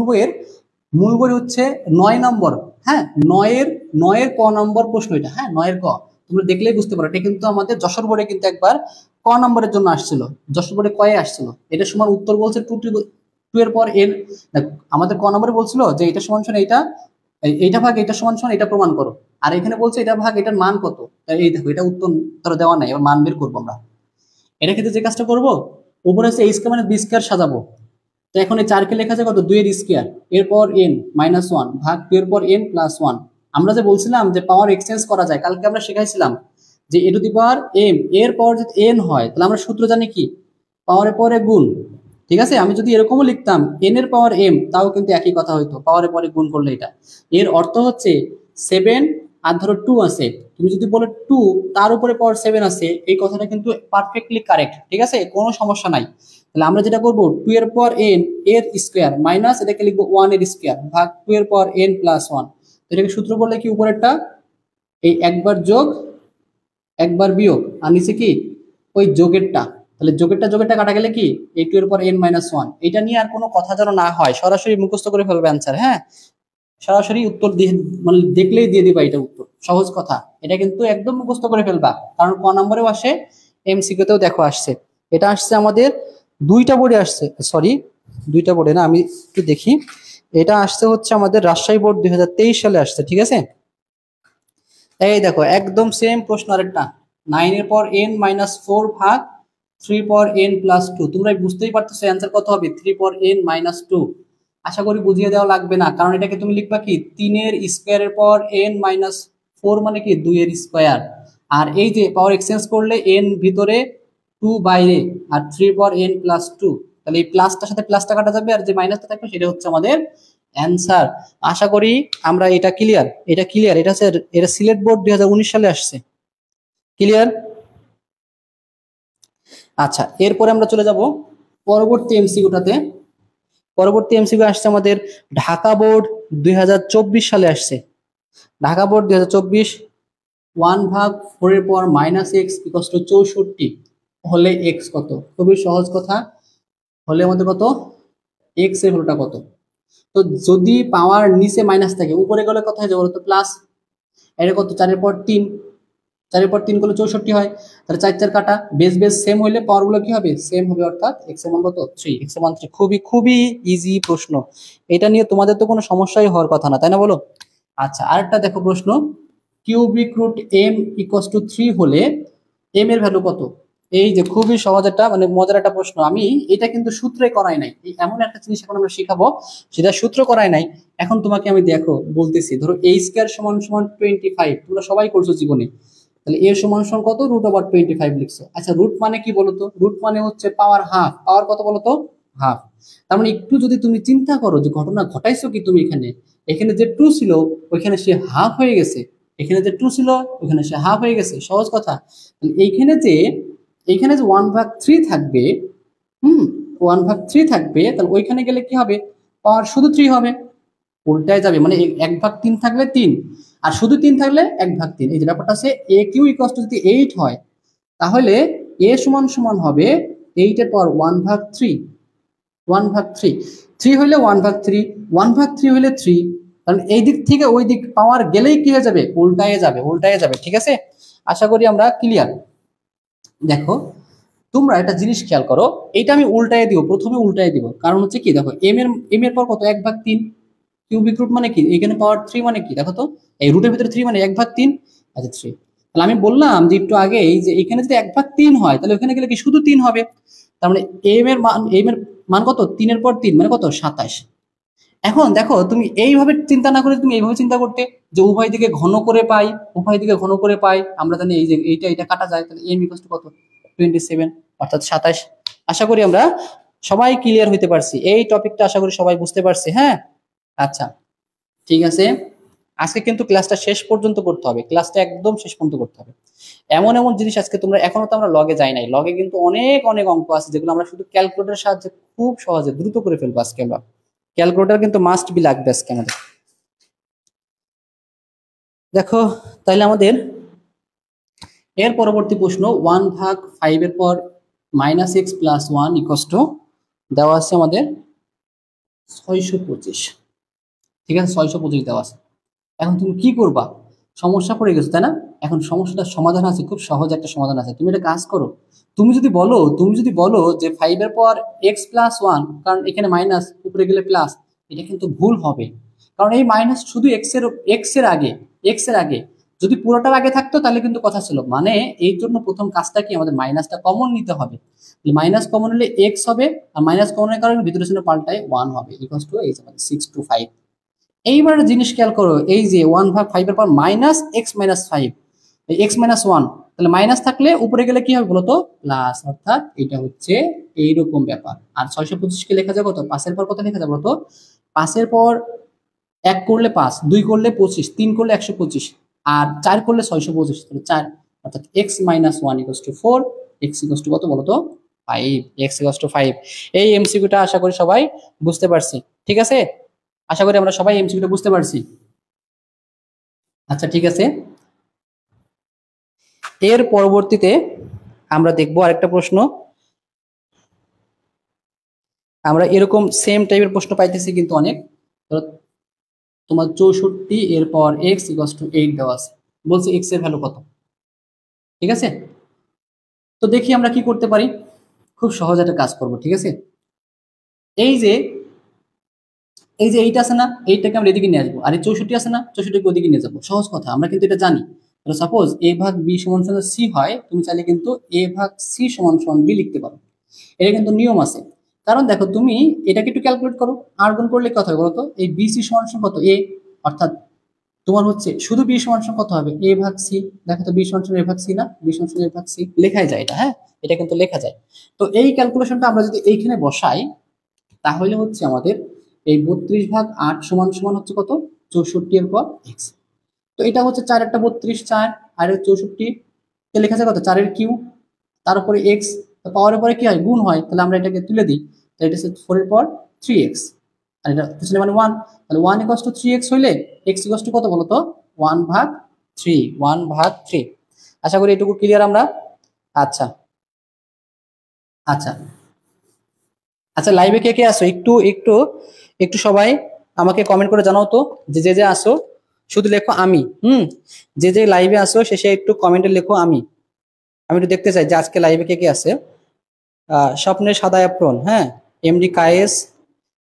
বই হচ্ছে 9 নম্বর। হ্যাঁ, 9 এর ক নম্বর প্রশ্ন এটা। হ্যাঁ, 9 এর ক। তোমরা দেখলেই বুঝতে পারো এটা কিন্তু আমাদের যশোর বোর্ডে কিন্তু একবার ক নম্বরের জন্য আসছিল। যশোর বোর্ডে কয়ে আসছিল। এটা সমান উত্তর বলছে 2 এর পর n। দেখো আমাদের ক নম্বরে বলছিল যে এটা সমান সমান এইটা, এইটা ভাগ এটা সমান সমান এটা প্রমাণ করো। আর এখানে বলছে এটা ভাগ এটার মান কত। তাই এই দেখো এটা উত্তর ধরো দেওয়া নাই, এবার মান বের করবো আমরা। এটা ক্ষেত্রে যে কাজটা করবো, উপরে হচ্ছে a স্কয়ার মানে b স্কয়ার সাজাবো। তো এখন এই 4 কে লেখা যায় কত? 2 এর স্কয়ার, এরপর n -1 ভাগ 2 এর পর n+1। আমরা যে বলছিলাম যে পাওয়ার এক্সচেঞ্জ করা যায়, কালকে আমরা শিখাইছিলাম যে a to the power m এর পাওয়ার যদি n হয় তাহলে আমরা সূত্র জানি কি? পাওয়ারের পরে গুণ, ঠিক আছে, আমি যদি এরকমও লিখতাম n এর পাওয়ার m, তাও কিন্তু একই কথা হইতো, পাওয়ারে পরে গুণ করলে এটা। এর অর্থ হচ্ছে 7 আর ধরো 2 আছে, তুমি যদি বলো 2 তার উপরে পাওয়ার 7 আছে, এই কথাটা কিন্তু পারফেক্টলি কারেক্ট। ঠিক আছে, কোনো সমস্যা নাই। তাহলে আমরা যেটা করবো 2 এর পাওয়ার n এর স্কোয়ার মাইনাস এটাকে লিখবো 1 এর স্কোয়ার ভাগ 2 এর পাওয়ার n প্লাস 1। এটাকে সূত্র করলে কি উপরেরটা এই একবার যোগ একবার বিয়োগ আর নিচে কি ওই যোগেরটা, তাহলে যোগেরটা কাটা গেলে কি এই 2 এর পর n মাইনাস 1। এটা নিয়ে আর কোনো কথা যেন না হয়, সরাসরি মুখস্থ করে ফেলবে অ্যান্সার। হ্যাঁ, সরাসরি উত্তর দিয়ে মানে দেখলেই দিয়ে দিবা এটা উত্তর, সহজ কথা। এটা কিন্তু একদম মুখস্থ করে ফেলবা, কারণ ক নম্বরেও আসে, এমসিকিউ তেও দেখো আসছে। এটা আসছে আমাদের দুইটা বোর্ডে আসছে, সরি দুইটা বোর্ডে না, আমি একটু দেখি। এটা আসছে হচ্ছে আমাদের রাজশাহী বোর্ড 2023 সালে আসছে। ঠিক আছে, এই দেখো একদম সেম প্রশ্ন আরেকটা, 9 এর পর n মাইনাস 4 ভাগ 3 পর n প্লাস 2। তোমরা বুঝতেই পারতেছো অ্যান্সার কত হবে, 3 পর n মাইনাস 2। আশা করি বুঝিয়ে দেওয়া লাগবে না, কারণ এটাকে তুমি লিখবা কি 3 এর স্কোয়ারের পর n মাইনাস 4 মানে কি 2 এর স্কোয়ার। আর এই যে পাওয়ার এক্সচেঞ্জ করলে n ভিতরে 2 বাইরে আর 3 পর n প্লাস 2, তাহলে এই প্লাসটার সাথে প্লাসটা কাটা যাবে আর যে মাইনাসটা থাকবে সেটা হচ্ছে আমাদের অ্যান্সার। আশা করি আমরা এটা ক্লিয়ার, এটা হচ্ছে এটা সিলেট বোর্ড 2019 সালে আসছে। ক্লিয়ার? আচ্ছা, এরপরে আমরা চলে যাব পরবর্তী এমসিকিউটাতে। পরবর্তী এমসিকিউ আসছে আমাদের ঢাকা বোর্ড 2024 সালে আসছে। ঢাকা বোর্ড 2024, 1 ভাগ 4 এর পর মাইনাস এক্স ইকুয়াল টু 64 হলে এক্স কত? খুবই সহজ কথা, হলে আমাদের কত, এক্স এর ভ্যালুটা কত? তো যদি পাওয়ার নিচে মাইনাস থাকে উপরে গেলে কত হয়ে যাবে বলতো, প্লাস। এটা কত, 4 এর পর 3, 4 এর পর 3 করলে 64 হয়, তাহলে 4 4 কাটা, বেস বেস সেম হইলে পাওয়ার গুলো কি হবে, সেম হবে, অর্থাৎ এক্স এর মান কত 3, এক্স এর মান 3। খুবই খুবই ইজি প্রশ্ন, এটা নিয়ে তোমাদের তো কোনো সমস্যাই হওয়ার কথা না, তাই না বলো? আচ্ছা, আরেকটা দেখো প্রশ্ন, cubic root m equal to 3 হলে m এর ভ্যালু কত? এই যে খুবই সহজ একটা মানে মজার একটা প্রশ্ন, আমি এটা কিন্তু সূত্রে করাই নাই, এই এমন একটা জিনিস এখন আমরা শিখাবো সেটা সূত্র করাই নাই। এখন তোমাকে আমি দেখো বলতেছি, ধরো a স্কয়ার সমান সমান 25, তোমরা সবাই করছো জীবনে, তাহলে a সমান সমান কত, রুট ওভার 25 লিখছো। আচ্ছা, রুট মানে কি বলতো, রুট মানে হচ্ছে পাওয়ার হাফ, পাওয়ার কত বলতো, হাফ। তার মানে একটু যদি তুমি চিন্তা করো যে ঘটনা ঘটাইছো কি তুমি, এখানে এখানে যে 2 ছিল ওইখানে সে হাফ হয়ে গেছে, এখানে যে 2 ছিল ওখানে সে হাফ হয়ে গেছে, সহজ কথা। এইখানে যে 1/3 থাকবে, 1/3 থাকবে, তাহলে ওইখানে গেলে কি হবে, পাওয়ার শুধু 3 হবে, উল্টায় যাবে, মানে 1/3 থাকলে 3 আর শুধু 3 থাকলে 1/3। এই যে ব্যাপারটা আছে, এ কিউ ইকুয়াল টু যদি 8 হয় তাহলে এ সমান সমান হবে 8 এর পাওয়ার 1/3, 1/3, 3 হইলে 1/3, 1/3 হইলে 3, কারণ এই দিক থেকে ওই দিক পাওয়ার গেলেই কি হয়ে যাবে, উল্টায়ে যাবে। ঠিক আছে, আশা করি আমরা ক্লিয়ার। দেখো তোমরা একটা জিনিস খেয়াল করো, এটা আমি প্রথমে উল্টায় দিব, কারণ হচ্ছে কি দেখো এম এর পর কত, 1/3, কিউবিক রুট মানে কি, এখানে পাওয়ার 3 মানে কি দেখো তো, এই রুটের ভিতরে 3 মানে 1/3, আচ্ছা 3। তাহলে আমি বললাম যে একটু আগে যে এখানে যদি 1/3 হয় তাহলে ওখানে গেলে কি শুধু 3 হবে, তার মানে এম এর মান কত, 3 এর পর 3 মানে কত, 27। এখন দেখো তুমি এইভাবে চিন্তা না করে তুমি এইভাবে চিন্তা করতে, যে উভয় দিকে ঘন করে পাই, আমরা জানি এই যে এটা কাটা যায়, তাহলে এম ইকুয়াল টু কত, 27 অর্থাৎ 27। আশা করি আমরা সবাই ক্লিয়ার হইতে পারছি, এই টপিকটা আশা করি সবাই বুঝতে পারছি। হ্যাঁ, আচ্ছা ঠিক আছে, আজকে কিন্তু ক্লাসটা শেষ পর্যন্ত করতে হবে, ক্লাসটা একদম শেষ পর্যন্ত করতে হবে। এমন এমন জিনিস আজকে তোমরা, এখনো তো আমরা লগে যাই নাই, লগে কিন্তু অনেক অনেক অঙ্ক আছে যেগুলো আমরা শুধু ক্যালকুলেটরের সাহায্যে খুব সহজে দ্রুত করে ফেলবো আজকে আমরা। ক্যালকুলেটর কিন্তু মাস্ট বি লাগবে আজকে আমাদের। দেখো তাহলে আমাদের এর পরবর্তী প্রশ্ন, 1/5 এর পর minus x plus 1 equal to দেওয়া আছে আমাদের 625। ঠিক আছে, 625 দেওয়া আছে। এখন তুমি কি করবা, সমস্যা পড়ে গেছো তাই না? এখন সমস্যাটার সমাধান আছে, খুব সহজ একটা সমাধান আছে। তুমি একটা কাজ করো, তুমি যদি বলো যে 5 এর পর এক্স প্লাস 1, কারণ এখানে মাইনাস উপরে গেলে প্লাস, এটা কিন্তু ভুল হবে, কারণ এই মাইনাস শুধু এক্স এর আগে যদি পুরোটার আগে থাকতো তাহলে কিন্তু কথা ছিল, মানে এই জন্য প্রথম কাজটা কি, আমাদের মাইনাসটা কমন নিতে হবে। মাইনাস কমন হলে এক্স হবে, আর মাইনাস কমনের কারণে ভিতরে ছিল পাল্টায় 1 হবে, ইকুয়াল টু এই আমাদের 625। এইবার জিনিস খেয়াল করো, এই যে 1/5 এর পর minus x minus 5, x minus 1, তাহলে মাইনাস থাকলে উপরে গেলে কি হবে বলতো, প্লাস, অর্থাৎ এটা হচ্ছে এইরকম ব্যাপার। আর 625 কে লেখা যায় কত, 5 এর পর কত লেখা যায় বলতো, 5 এর পর 1 করলে 5, 2 করলে 25, 3 করলে 125, আর 4 করলে 625, তাহলে 4, অর্থাৎ x - 1 = 4, x = কত বলতো, 5, x = 5। এই এমসিকিউটা আশা করি সবাই বুঝতে পারছি, ঠিক আছে? আশা করি আমরা সবাই এমসিকিউটা বুঝতে পারছি। আচ্ছা ঠিক আছে, এর পরবর্তীতে আমরা দেখবো আরেকটা প্রশ্ন। আমরা এরকম সেম টাইপের প্রশ্ন পাইতেছি কিন্তু অনেক। ধরো তোমার 64 এরপর x = 8 দেওয়া আছে, বলছে x এর ভ্যালু কত, ঠিক আছে? তো দেখি আমরা কি করতে পারি। খুব সহজ একটা কাজ করব, ঠিক আছে? এই যে এইটা আছে না, এইটাকে আমরা এদিকে নিয়ে আসবো, আর এই 64 আছে না, 64কে ওদিকে নিয়ে যাবো। সহজ কথা, আমরা কিন্তু এটা জানি। তো সাপোজ a ভাগ b সমান সমান c হয়, তুমি চাইলে কিন্তু a ভাগ c সমান সমান b লিখতে পারো। এটা কিন্তু নিয়ম আছে। কারণ দেখো, তুমি এটাকে একটু ক্যালকুলেট করো, আর গুণ করলে কত হবে বলতো, এই bc সমান সমান কত, a, অর্থাৎ তোমার হচ্ছে শুধু b সমান সমান কত হবে, a ভাগ c। দেখো তো b সমান সমান a ভাগ c না, b সমান সমান a ভাগ c লেখাই যায় এটা, হ্যাঁ, এটা কিন্তু লেখা যায়। তো এই ক্যালকুলেশনটা আমরা যদি এইখানে বসাই, তাহলে হচ্ছে আমাদের এই 32/8 সমান সমান হচ্ছে কত, 64 এর পর x। তো এটা হচ্ছে 4 একটা 32, 4 আর 64 কে লেখা যায় কত, 4 এর কিউ, তার উপরে x, পাওয়ারের পরে কি হয়, গুণ হয়, তাহলে আমরা এটাকে তুলে দিই, তাহলে এটা হচ্ছে 4 এর পর 3x, আর এটা পিছনে মানে 1, তাহলে 1 = 3x হইলে x = কত বলতো, 1/3, 1/3। আশা করি এটুকু ক্লিয়ার আমরা। আচ্ছা আচ্ছা আচ্ছা, লাইভে কে কে আসো, একটু একটু একটু সবাই আমাকে কমেন্ট করে জানাও তো, যে যে আসো শুধু লেখো আমি, যে যে লাইভে আসো শেষে একটু কমেন্টে লেখো আমি। আমি একটু দেখতে চাই যে আজকে লাইভে কে কে আছে। স্বপ্নের সাদা অ্যাপ্রন, হ্যাঁ, এমডি কায়েস,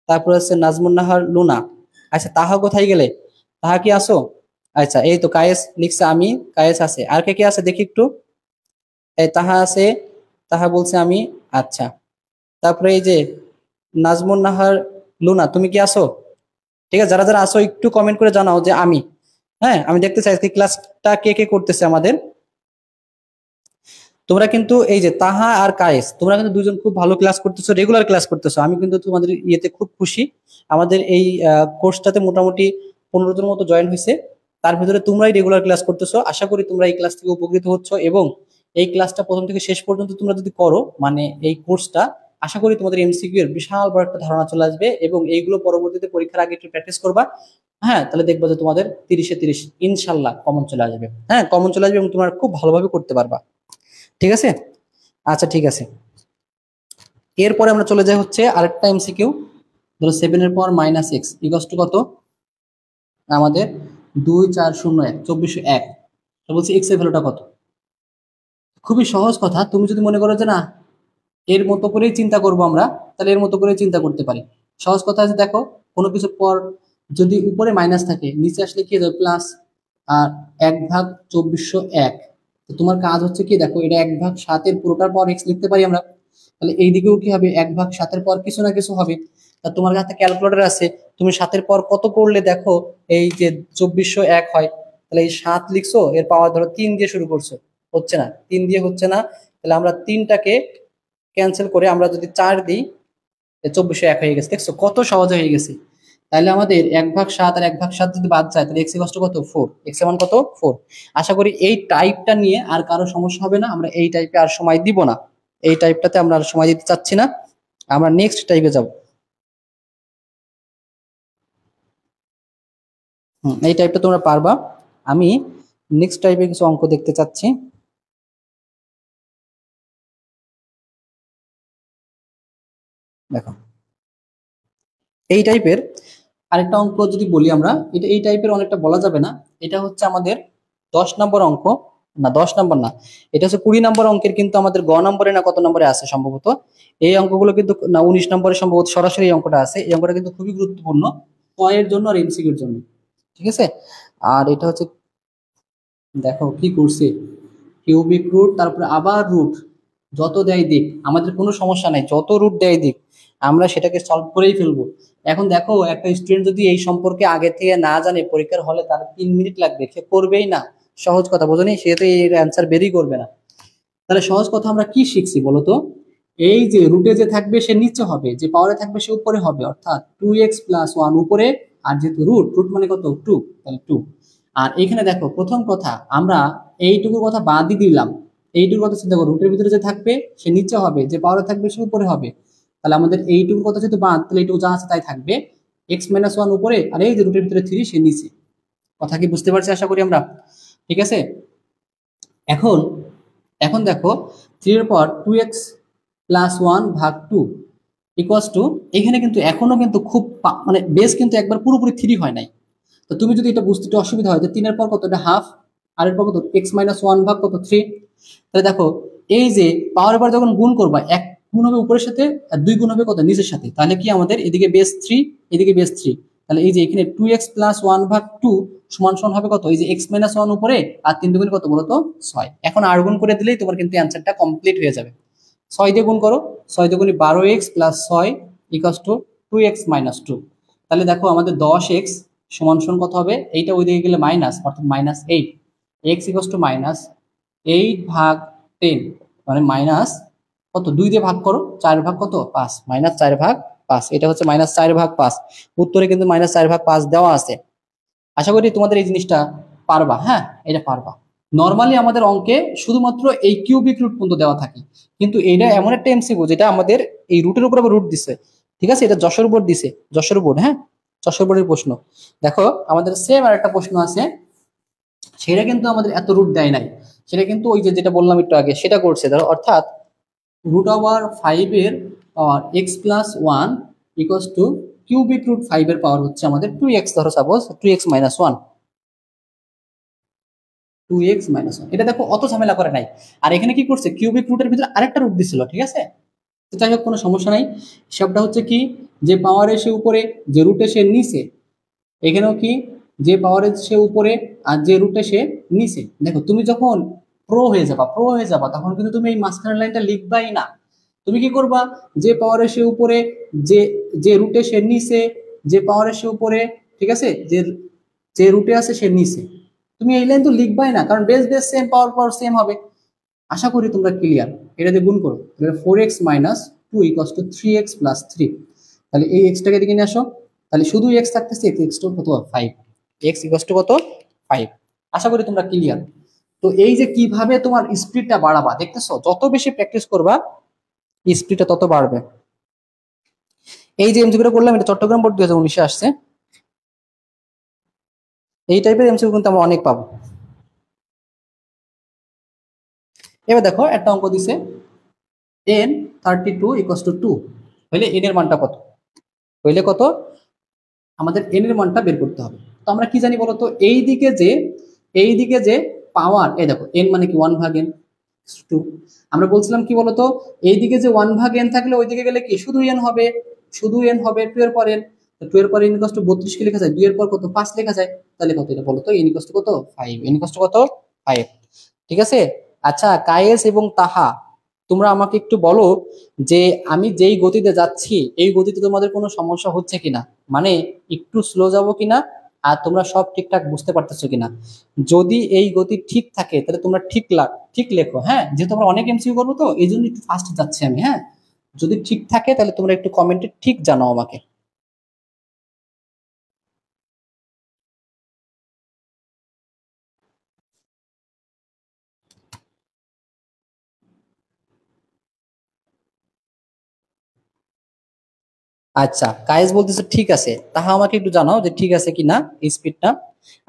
তারপর হচ্ছে নাজমুন নাহার লুনা। আচ্ছা, তাহা কোথায় গেলে, তাহা কি আসো? আচ্ছা, এই তো কায়েস লিখছে, আমি, কায়েস আছে, আর কে কে আছে দেখি একটু। এই তাহা আছে, তাহা বলছে আমি। আচ্ছা, তারপরে এই যে নাজমুন নাহার লুনা, তুমি কি আসো? ঠিক আছে, যারা যারা আসো একটু কমেন্ট করে জানাও যে আমি। হ্যাঁ, আমি দেখতে চাই আজকে ক্লাসটা কে কে করতেছে আমাদের। তোমরা কিন্তু এই যে তাহা আর কায়েস, তোমরা কিন্তু দুজন খুব ভালো ক্লাস করতেছো, রেগুলার ক্লাস করতেছো, আমি কিন্তু তোমাদের ইয়েতে খুব খুশি। আমাদের এই কোর্সটাতে মোটামুটি 15 জন মতো জয়েন হয়েছে, তার ভিতরে তোমরাই রেগুলার ক্লাস করতেছো। আশা করি তোমরা এই ক্লাস থেকে উপকৃত হচ্ছ, এবং এই ক্লাসটা প্রথম থেকে শেষ পর্যন্ত তোমরা যদি করো, মানে এই কোর্সটা, আশা করি তোমাদের এমসিকিউ এর বিশাল বড় একটা ধারণা চলে আসবে, এবং এইগুলো পরবর্তীতে পরীক্ষার আগে একটু প্র্যাকটিস করবা। হ্যাঁ, তাহলে দেখবা যে তোমাদের 30-এ 30 ইনশাল্লাহ কমন চলে আসবে। হ্যাঁ, কমন চলে আসবে এবং তোমরা খুব ভালোভাবে করতে পারবা, ঠিক আছে? আচ্ছা ঠিক আছে, এরপরে আমরা চলে যাই হচ্ছে আরেকটা এমসিকিউ। ধরো 7 এর পর -x = কত, আমাদের 2401, 2401। তো বলছি x এর ভ্যালুটা কত। খুবই সহজ কথা, তুমি যদি মনে করো যে না এর মতো করেই চিন্তা করব আমরা, তাহলে এর মতো করেই চিন্তা করতে পারি। সহজ কথা আছে, দেখো কোনো কিছুর পর যদি উপরে মাইনাস থাকে, নিচে আসলে কি হবে, প্লাস। আর 1/2401, তো তোমার কাজ হচ্ছে কি, দেখো এটা 1/7 পুরোটার পর x লিখতে পারি আমরা, তাহলে এই দিকেও কি হবে, 1/7 পর কিছু না কিছু হবে। তা তোমার কাছে ক্যালকুলেটর আছে, তুমি 7 পর কত করলে দেখো এই যে 2401 হয়, তাহলে এই 7 লিখছো, এর পাওয়ার ধরো 3 দিয়ে শুরু করছো, হচ্ছে না, 3 দিয়ে হচ্ছে না, তাহলে আমরা 3টাকে ক্যান্সেল করে আমরা যদি 4 দিই, 2401 হয়ে গেছে। দেখছো কত সহজ হয়ে গেছে। তাহলে আমাদের 1/7 আর 1/7 যদি বাদ যায়, তাহলে x = কত, 4, x এর মান কত, 4। আশা করি এই টাইপটা নিয়ে আর কারো সমস্যা হবে না, আমরা এই টাইপে আর সময় দিব না, এই টাইপটাতে আমরা আর সময় দিতে চাচ্ছি না, আমরা নেক্সট টাইপে যাব। এই টাইপটা তোমরা পারবা। আমি নেক্সট টাইপে কিছু অঙ্ক দেখতে চাচ্ছি। দেখো এই টাইপের আরেকটা অঙ্ক যদি বলি আমরা, এটা এই টাইপের অনেকটা বলা যাবে না, এটা হচ্ছে আমাদের 10 নম্বর অঙ্ক, না 10 নম্বর না, এটা হচ্ছে 20 নম্বর অঙ্কের, কিন্তু আমাদের গ নম্বরে না কত নম্বরে আছে সম্ভবত। এই অঙ্কগুলো কিন্তু না 19 নম্বরে সম্ভবত সরাসরি এই অঙ্কটা আছে। এই অঙ্কটা কিন্তু খুবই গুরুত্বপূর্ণ ক এর জন্য আর এমসিকিউর জন্য, ঠিক আছে? আর এটা হচ্ছে, দেখো কি করছে, কিউবিক রুট, তারপরে আবার রুট, যত দেয় দিক, আমাদের কোনো সমস্যা নাই, যত রুট দেয় দিক আমরা সেটাকে সলভ করেই ফেলবো। এখন দেখো একটা স্টুডেন্ট যদি এই সম্পর্কে আগে থেকে না জানে, পরীক্ষার হলে তার 3 মিনিট লাগবে, সে করবেই না। সহজ কথা বোঝনি, সে তো এর অ্যান্সার বেরই করবে না। তাহলে সহজ কথা আমরা কি শিখছি বলতো, এই যে রুটে যে থাকবে সে নিচে হবে, যে পাওয়ারে থাকবে সে উপরে হবে, অর্থাৎ 2x+1 উপরে, আর যেহেতু রুট, রুট মানে কত 2, তাহলে 2। আর এখানে দেখো প্রথম কথা আমরা এইটুকুর কথা বাদই দিলাম, এইটুকুর কথা চিন্তা করো, রুটের ভিতরে যে থাকবে সে নিচে হবে, যে পাওয়ারে থাকবে সে উপরে হবে। তাহলে আমাদের এইটুকুর কথা যেহেতু বাদ, তাহলে এইটুকু যা আছে তাই থাকবে, x-1 উপরে, আর এই যে রুটের ভিতরে 3 সে নিচে। কথা কি বুঝতে পারছি আশা করি আমরা? ঠিক আছে। এখন এখন দেখো 3 এর পর 2x+1 ভাগ 2 ইকুয়ালস টু, এখানে কিন্তু এখনো কিন্তু খুব মানে বেস কিন্তু একবার পুরোপুরি 3 হয় নাই। তো তুমি যদি এটা বুঝতে একটু অসুবিধা হয়, তো 3 এর পর কত, এটা হাফ, আর এর পর কত x-1 ভাগ কত 3। তাহলে দেখো এই যে পাওয়ার বার যখন গুণ করবা, 1 গুণ হবে উপরের সাথে আর 2 গুণ হবে কত নিচের সাথে, তাহলে কি আমাদের এদিকে বেস 3 এদিকে বেস 3, তাহলে এই যে এখানে 2x+1 ভাগ 2 সমান সমান হবে কত, এই যে x-1 উপরে আর 3 দুগুণ কত বলতো 6। এখন আর গুণ করে দিলেই তোমার কিন্তু অ্যানসারটা কমপ্লিট হয়ে যাবে। 6 দিয়ে গুণ করো, 6 দিয়ে গুণি 12x + 6 ইকুয়ালস টু 2x-2। তাহলে দেখো আমাদের 10x সমান সমান কত হবে, এইটা ওই দিকে গেলে মাইনাস, অর্থাৎ -8, x ইকুয়ালস টু -8 ভাগ 10, মানে মাইনাস কত, 2 দিয়ে ভাগ করো, 4 ভাগ কত 5, -4 ভাগ 5, এটা হচ্ছে -4 ভাগ 5। উত্তরে কিন্তু -4 ভাগ 5 দেওয়া আছে। আশা করি তোমাদের এই জিনিসটা পারবা, হ্যাঁ এটা পারবা। নর্মালি আমাদের অঙ্কে শুধুমাত্র এই কিউবিক রুট পর্যন্ত দেওয়া থাকে, কিন্তু এইটা এমন একটা এমসিকিউ যেটা আমাদের এই রুটের উপর আবার রুট দিছে। ঠিক আছে, এটা যশোর বোর্ড দিছে, যশোর বোর্ড, হ্যাঁ যশোর বোর্ডের প্রশ্ন। দেখো আমাদের সেম আর একটা প্রশ্ন আছে, সেটা কিন্তু আমাদের এত রুট দেয় নাই, সেটা কিন্তু ওই যে যেটা বললাম একটু আগে সেটা করছে। ধরো অর্থাৎ √5 এর power x+1 equals to cubic root 5 এর পাওয়ার হচ্ছে আমাদের 2x, ধরো সাপোজ 2x-1, 2x-1। এটা দেখো অত ঝামেলা করে নাই। আর এখানে কি করছে, কিউবিক রুটের ভিতরে আরেকটা রুট দিছিল, ঠিক আছে। তো যাই হোক কোনো সমস্যা নাই। সবটা হচ্ছে কি, যে পাওয়ার এসে উপরে যে রুটে সে নিচে, এখানেও কি যে পাওয়ারে সে উপরে আর যে রুটে সে নিচে। দেখো তুমি যখন প্রো হয়ে যাবা তখন কিন্তু তুমি এই মাঝখানের লাইনটা লিখবাই না। তুমি কি করবা, যে পাওয়ারে সে উপরে, যে যে রুটে সে নিচে, যে পাওয়ারে সে উপরে, ঠিক আছে, যে যে রুটে আছে সে নিচে, তুমি এই লাইন তো লিখবাই না, কারণ বেস বেস সেম, পাওয়ার পাওয়ার সেম হবে। আশা করি তোমরা ক্লিয়ার। এটা দিয়ে গুণ করো, তাহলে 4x-2 ইকুয়ালস টু 3x+3। তাহলে এই এক্সটাকে দিকে নিয়ে আসো, তাহলে শুধু এক্স থাকতেছে, এক্স টু কত 5, এক্স ইকুয়ালস টু কত 5। আশা করি তোমরা ক্লিয়ার। তো এই যে কিভাবে তোমার স্পিডটা বাড়াবা দেখতেছো, যত বেশি প্র্যাকটিস করবা স্পিডটা তত বাড়বে। এই যে এমসিকিউটা করলাম এটা চট্টগ্রাম বোর্ড 2019-এ আসছে। এই টাইপের এমসিকিউ কিন্তু আমরা অনেক পাবো। এবার দেখো একটা অঙ্ক দিছে, n32 ইকুয়ালস টু 2 হইলে n এর মানটা কত, হইলে কত আমাদের n এর মানটা বের করতে হবে। তো আমরা কি জানি বলতো, এই দিকে যে পাওয়ার, এই দেখো n মানে কি 1 ভাগ n 2। আমরা বলছিলাম কি বলতো, এইদিকে যে 1 ভাগ n থাকলে ওইদিকে গেলে কি শুধু n হবে, শুধু n হবে 2 এর পর n। 2 এর পর n ইকুয়ালস টু 32 কে লেখা যায়, 2 এর পর কত 5 লেখা যায়, তাহলে কত এটা বলতো, n ইকুয়ালস টু কত 5, n ইকুয়ালস টু কত 5। ঠিক আছে। আচ্ছা কায়েস এবং তাহা, তোমরা আমাকে একটু বলো যে আমি যেই গতিতে যাচ্ছি এই গতিতে তোমাদের কোনো সমস্যা হচ্ছে কিনা, মানে একটু স্লো যাব কিনা, আর তোমরা সব ঠিকঠাক বুঝতে পারতেছো কিনা। যদি এই গতি ঠিক থাকে তাহলে তোমরা ঠিক লেখো, হ্যাঁ যেহেতু আমরা অনেক এমসিকিউ করবো তো এই জন্য একটু ফাস্ট যাচ্ছি আমি, হ্যাঁ যদি ঠিক থাকে তাহলে তোমরা একটু কমেন্টে ঠিক জানাও আমাকে। আচ্ছা কায়েস বলতেছে ঠিক আছে, তাহা আমাকে একটু জানাও যে ঠিক আছে কিনা এই স্পিডটা।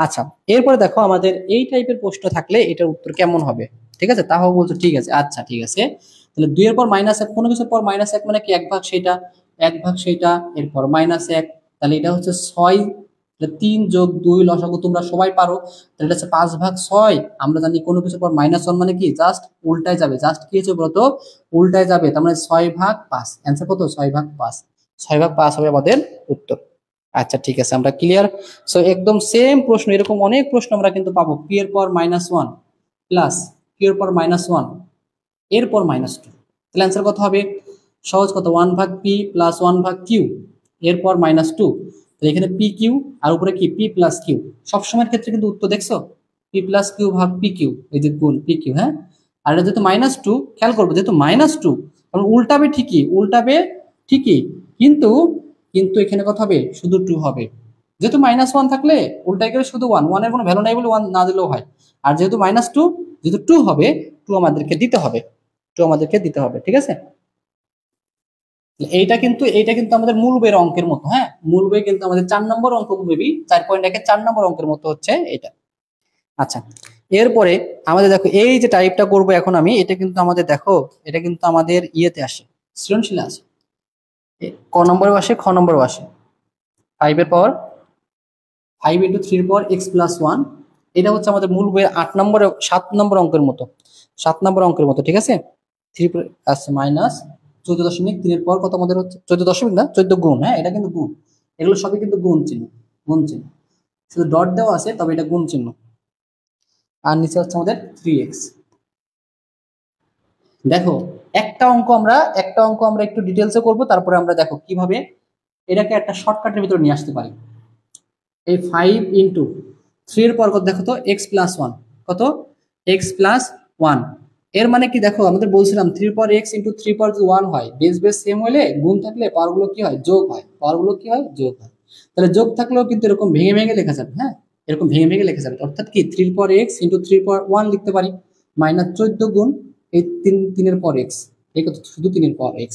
আচ্ছা এরপরে দেখো আমাদের এই টাইপের প্রশ্ন থাকলে এটার উত্তর কেমন হবে। ঠিক আছে, তাহাও বলছো ঠিক আছে, আচ্ছা ঠিক আছে। তাহলে 2 এর পর -1, কোনো কিছুর পর -1 মানে কি 1 ভাগ সেটা, 1 ভাগ সেটা, এরপর -1, তাহলে এটা হচ্ছে 6। 3 যোগ 2 লসাগু তোমরা সবাই পারো, তাহলে এটা হচ্ছে 5 ভাগ 6। আমরা জানি কোনো কিছুর পর -1 মানে কি জাস্ট উল্টায় যাবে, জাস্ট কি হচ্ছে বলতো উল্টায় যাবে, তার মানে 6 ভাগ 5, অ্যান্সার কত 6 ভাগ 5, 6 ভাগ 5 হবে আমাদের উত্তর। আচ্ছা ঠিক আছে আমরা ক্লিয়ার। সো একদম সেম প্রশ্ন, এরকম অনেক প্রশ্ন আমরা কিন্তু পাবো, পি এর পর -1 প্লাস কিউ এর পর -1 এরপর -2, তাহলে অ্যান্সার কত হবে, সহজ কত 1 ভাগ পি প্লাস 1 ভাগ কিউ এরপর -2, তাহলে এখানে পি কিউ আর উপরে কি পি প্লাস কিউ। সবসময়ের ক্ষেত্রে কিন্তু উত্তর দেখছো পি প্লাস কিউ ভাগ পি কিউ, এই যে গুণ পি কিউ, হ্যাঁ। আর এটা যেহেতু -2, খেয়াল করবো যেহেতু -2, কারণ উল্টাবে ঠিকই, উল্টাবে ঠিকই, কিন্তু কিন্তু এখানে কথা হবে শুধু 2 হবে। যেহেতু -1 থাকলে উল্টাই গেলে শুধু 1, 1 এর কোনো ভ্যালু নাই বলে 1 না দিলেও হয়। আর যেহেতু -2, যেহেতু 2 হবে, 2 আমাদেরকে দিতে হবে, 2 আমাদেরকে দিতে হবে, ঠিক আছে। এইটা কিন্তু আমাদের মূল বইয়ের অঙ্কের মতো, হ্যাঁ, মূল বই কিন্তু আমাদের 4 নম্বর অঙ্ক, মেবি 4.1 4 নম্বর অঙ্কের মতো হচ্ছে এটা। আচ্ছা, এরপরে আমাদের দেখো এই যে টাইপটা করব এখন আমি, এটা কিন্তু আমাদের দেখো, এটা কিন্তু আমাদের ইয়েতে আসে, সৃজনশীলে আসে, ক নম্বরে আসে, খ নম্বরে আসে। 5 এর পাওয়ার 5 × 3 এর পাওয়ার x + 1, এটা হচ্ছে আমাদের মূল বইয়ের 8 নম্বর 7 নম্বর অঙ্কের মতো, 7 নম্বর অঙ্কের মতো, ঠিক আছে। 3 আছে মাইনাস 14.3 এর পর কত আমাদের হচ্ছে 14 দশমিক না 14 গুণ, হ্যাঁ এটা কিন্তু গুণ, এগুলো সবই কিন্তু গুণ চিহ্ন, গুণ চিহ্ন, শুধু ডট দেওয়া আছে তবে এটা গুণ চিহ্ন। আর নিচে হচ্ছে আমাদের 3x। দেখো একটা অঙ্ক আমরা একটু ডিটেলসে করব, তারপরে আমরা দেখো কিভাবে এটাকে একটা শর্টকাটের ভিতরে নিয়ে আসতে পারি। এই 5 × 3 এর পর কত দেখো তো x + 1, কত x + 1, এর মানে কি দেখো আমাদের বলছিলাম 3 পর x × 3 পর যদি 1 হয়, বেস বেস সেম হলে গুণ থাকলে পাওয়ারগুলো কি হয়, যোগ হয়, পাওয়ারগুলো কি হয়, যোগ হয়। তাহলে যোগ থাকলেও কিন্তু এরকম ভেঙে ভেঙে লেখা যাবে, হ্যাঁ এরকম ভেঙে ভেঙে লেখা যাবে, অর্থাৎ কি 3 পর x × 3 পর 1 লিখতে পারি, -14 গুণ এই 3 এর পর x, এই কত শুধু 3 এর পর x।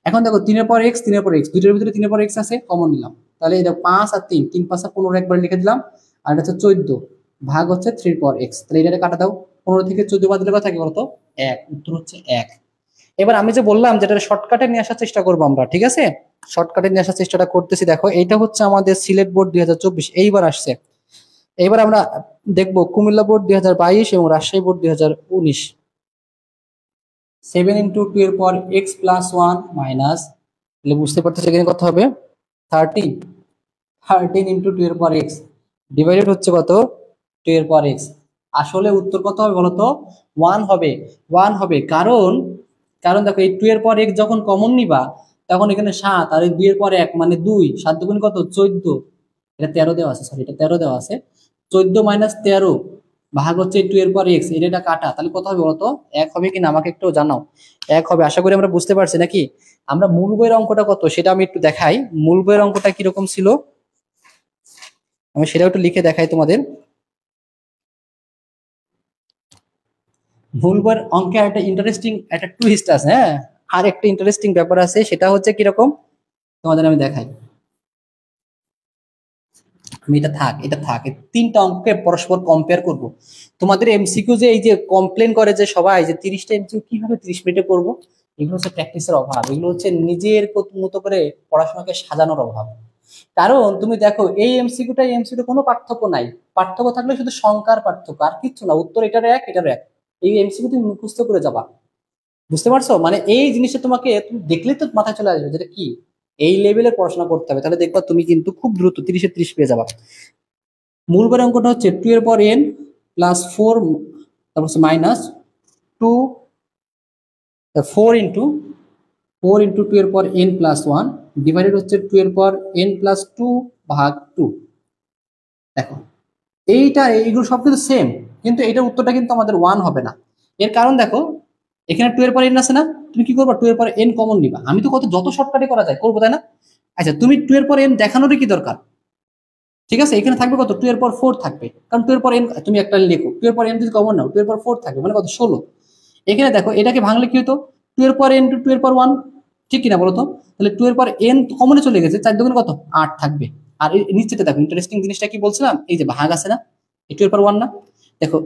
এখন দেখো 3 এর পর x, 3 এর পর x, দুইটার ভিতরে 3 এর পর x আছে, কমন নিলাম, তাহলে এটা 5 আর 3, 3 5 15 একবার লিখে দিলাম, আর এটা হচ্ছে 14 ভাগ হচ্ছে 3 এর পর x, তাহলে এটা কাটা দাও, 15 থেকে 14 বাদ দিলে কত থাকে বলতো 1, উত্তর হচ্ছে 1। এবার আমি যে বললাম যেটা শর্টকাটে নিয়ে আসার চেষ্টা করবো আমরা, ঠিক আছে, শর্টকাটে নিয়ে আসার চেষ্টাটা করতেছি। দেখো এইটা হচ্ছে আমাদের সিলেট বোর্ড 2024 এইবার আসছে। এইবার আমরা দেখবো কুমিল্লা বোর্ড 2022 এবং রাজশাহী বোর্ড 2019। 7 × 2 এর পর x + 1 মাইনাস, তাহলে বুঝতে পারতেছি এখানে কত হবে 13, 13 × 2 এর পর x ডিভাইডেড হচ্ছে কত 2 এর পর x। আসলে উত্তর কত হবে বলতো 1 হবে, 1 হবে, কারণ কারণ দেখো এই 2 এর পর x যখন কমন নিবা তখন এখানে 7 আর এই 2 এর পর 1 মানে 2, 7 দুগুণ কত 14, এটা 13 দেওয়া আছে, সরি এটা 13 দেওয়া আছে, 14 - 13 ভাগ হচ্ছে 2 এর পর x, এটা কাটা, তাহলে কত হবে বলতো 1 হবে কিনা আমাকে একটু জানাও। 1 হবে, আশা করি আমরা বুঝতে পারছি নাকি। আমরা মূল বইয়ের অঙ্কটা কত সেটা আমি একটু দেখাই, মূল বইয়ের অঙ্কটা কিরকম ছিল আমি সেটাও একটু লিখে দেখাই তোমাদের। মূল বইয়ের অঙ্কে একটা ইন্টারেস্টিং একটা টুইস্ট আছে, হ্যাঁ আর একটা ইন্টারেস্টিং ব্যাপার আছে, সেটা হচ্ছে কিরকম তোমাদের আমি দেখাই। আমি এটা থাক এই 3টা অঙ্ককে পরস্পর কম্পেয়ার করব। তোমাদের এমসিকিউ যে এই যে কমপ্লেন করে যে সবাই যে 30টা এমসিকিউ কিভাবে 30 মিনিটে করব, এগুলো হচ্ছে প্র্যাকটিসের অভাব, এগুলো হচ্ছে নিজের মতো করে পড়াশোনাকে সাজানোর অভাব। কারণ তুমি দেখো এই এমসিকিউ কোনো পার্থক্য নাই, পার্থক্য থাকলে শুধু সংখ্যার পার্থক্য, আর কিচ্ছু না, উত্তর এটার এক। এই এমসিকিউ তুমি মুখস্থ করে যাবা, বুঝতে পারছো, মানে এই জিনিসটা তুমি দেখলেই তো মাথায় চলে আসবে যেটা কি এই লেভেলের পড়াশোনা করতে হবে, তাহলে দেখবা তুমি কিন্তু খুব দ্রুত 30-এ 30 পেয়ে যাবা। মূল বড় অঙ্কটা হচ্ছে 2 এর পর n প্লাস 4, তারপর মাইনাস 2, 4 ইন্টু 2 এর পর n প্লাস 1 ডিভাইডেড হচ্ছে 2 এর পর n প্লাস 2 ভাগ 2। দেখো এইগুলো সব কিন্তু সেম, কিন্তু এটার উত্তরটা কিন্তু আমাদের 1 হবে না। এর কারণ দেখো এখানে 2 এর পর n আছে না, তুমি কি করবা 2 এর পর n কমন নিবা, আমি তো যত শর্টকাটে করা যায় করবো, তাই না। আচ্ছা তুমি 2 এর পর n দেখানোরই কি দরকার, ঠিক আছে, এখানে থাকবে কত 2 এর পর 4 থাকবে, কারণ 2 এর পর n তুমি একটা লেখো, 2 এর পর n যদি কমন নাও 2 এর পর 4 থাকবে মানে কত 16। এখানে দেখো এটাকে ভাঙলে কি হতো 2 এর পর n টু 2 এর পর 1, ঠিক কিনা বলো তো, তাহলে 2 এর পর n কমনে চলে গেছে, 4 দুগুণে কত 8 থাকবে। আর নিচেতে দেখো ইন্টারেস্টিং জিনিসটা কি বলছিলাম, এই যে ভাগ আছে না, এই 2 এর পর 1 না, দেখো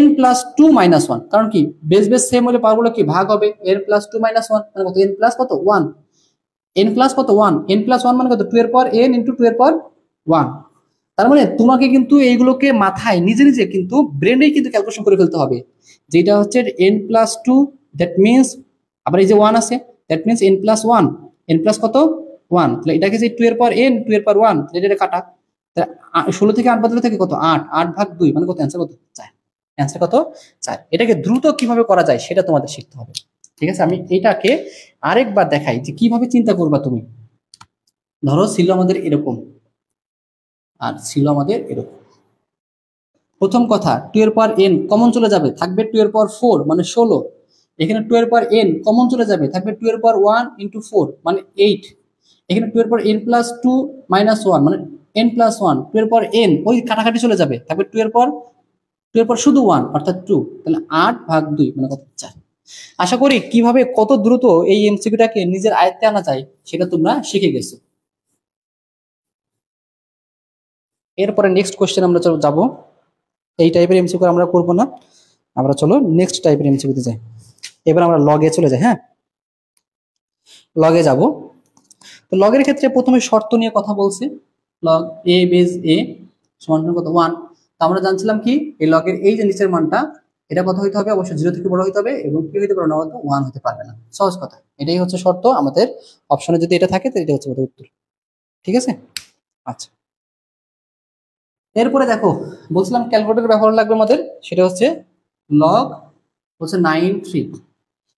n প্লাস 2 মাইনাস 1, কারণ কি বেস বেস সেম হলে পাওয়ারগুলো কি ভাগ হবে, n প্লাস 2 মাইনাস 1 মানে কত n প্লাস কত 1, n প্লাস কত 1, n প্লাস 1 মানে কত 2 এর পর n ইন্টু 2 এর পর 1। তার মানে তোমাকে কিন্তু এইগুলোকে মাথায় নিজে নিজে কিন্তু ব্রেনেই কিন্তু ক্যালকুলেশন করে ফেলতে হবে, যেটা হচ্ছে n প্লাস 2, দ্যাট মিনস আবার এই যে 1 আছে, that means n plus 1, n plus কত 1, তাহলে এটাকে যে 2 এর পর n 2 এর পর 1, এটা কাটা, 16 থেকে 8 বাদলে থেকে কত 8, 8 ভাগ 2 মানে কত অ্যান্সার কত 4, অ্যান্সার কত 4। এটাকে দ্রুত কিভাবে করা যায় সেটা তোমাদের শিখতে হবে, ঠিক আছে। আমি এটাকে আরেকবার দেখাই যে কিভাবে চিন্তা করবা তুমি। ধরো ছিল আমাদের এরকম আর ছিল আমাদের এরকম, প্রথম কথা 2 এর পাওয়ার n কমন চলে যাবে, থাকবে 2 এর পাওয়ার 4 মানে 16। এখানে 2 এর পাওয়ার n কমন চলে যাবে, থাকবে 2 এর পাওয়ার 1 ইনটু 4 মানে 8। এখানে 2 এর পাওয়ার n প্লাস 2 মাইনাস 1 মানে n প্লাস 1, 2 এর পাওয়ার n ওই কাটাকাটি চলে যাবে, থাকবে 2 এর পাওয়ার শুধু 1 অর্থাৎ 2, তাহলে 8 ভাগ 2 মানে কত 4। আশা করি কিভাবে কত দ্রুত এই এমসিকিউটাকে নিজের আয়ত্তে আনা যায় সেটা তোমরা শিখে গেছো। এরপরে নেক্সট কোশ্চেন আমরা যাব। এই টাইপের এমসিকিউ আমরা করব না, আমরা চলো নেক্সট টাইপের এমসিকিউতে যাই। এবার আমরা লগে চলে যাই। হ্যাঁ, লগে যাব। তো লগের ক্ষেত্রে প্রথমে শর্ত নিয়ে কথা বলছি, লগ এ বেজ এ সমান কত 1। তো আমরা জানছিলাম কি এই লগের এই যে নিচের মানটা এটা কত হইতে হবে, অবশ্যই 0 থেকে বড় হইতে হবে এবং কি হইতে পারে না, 1 হতে পারবে না। সহজ কথা, এটাই হচ্ছে শর্ত আমাদের অপশনে যদি এটা থাকে তো এটা হচ্ছে আমাদের উত্তর। ঠিক আছে, আচ্ছা। এরপরে দেখো বলছিলাম ক্যালকুলেটর ব্যবহার লাগবে আমাদের, সেটা হচ্ছে লগ হচ্ছে 93।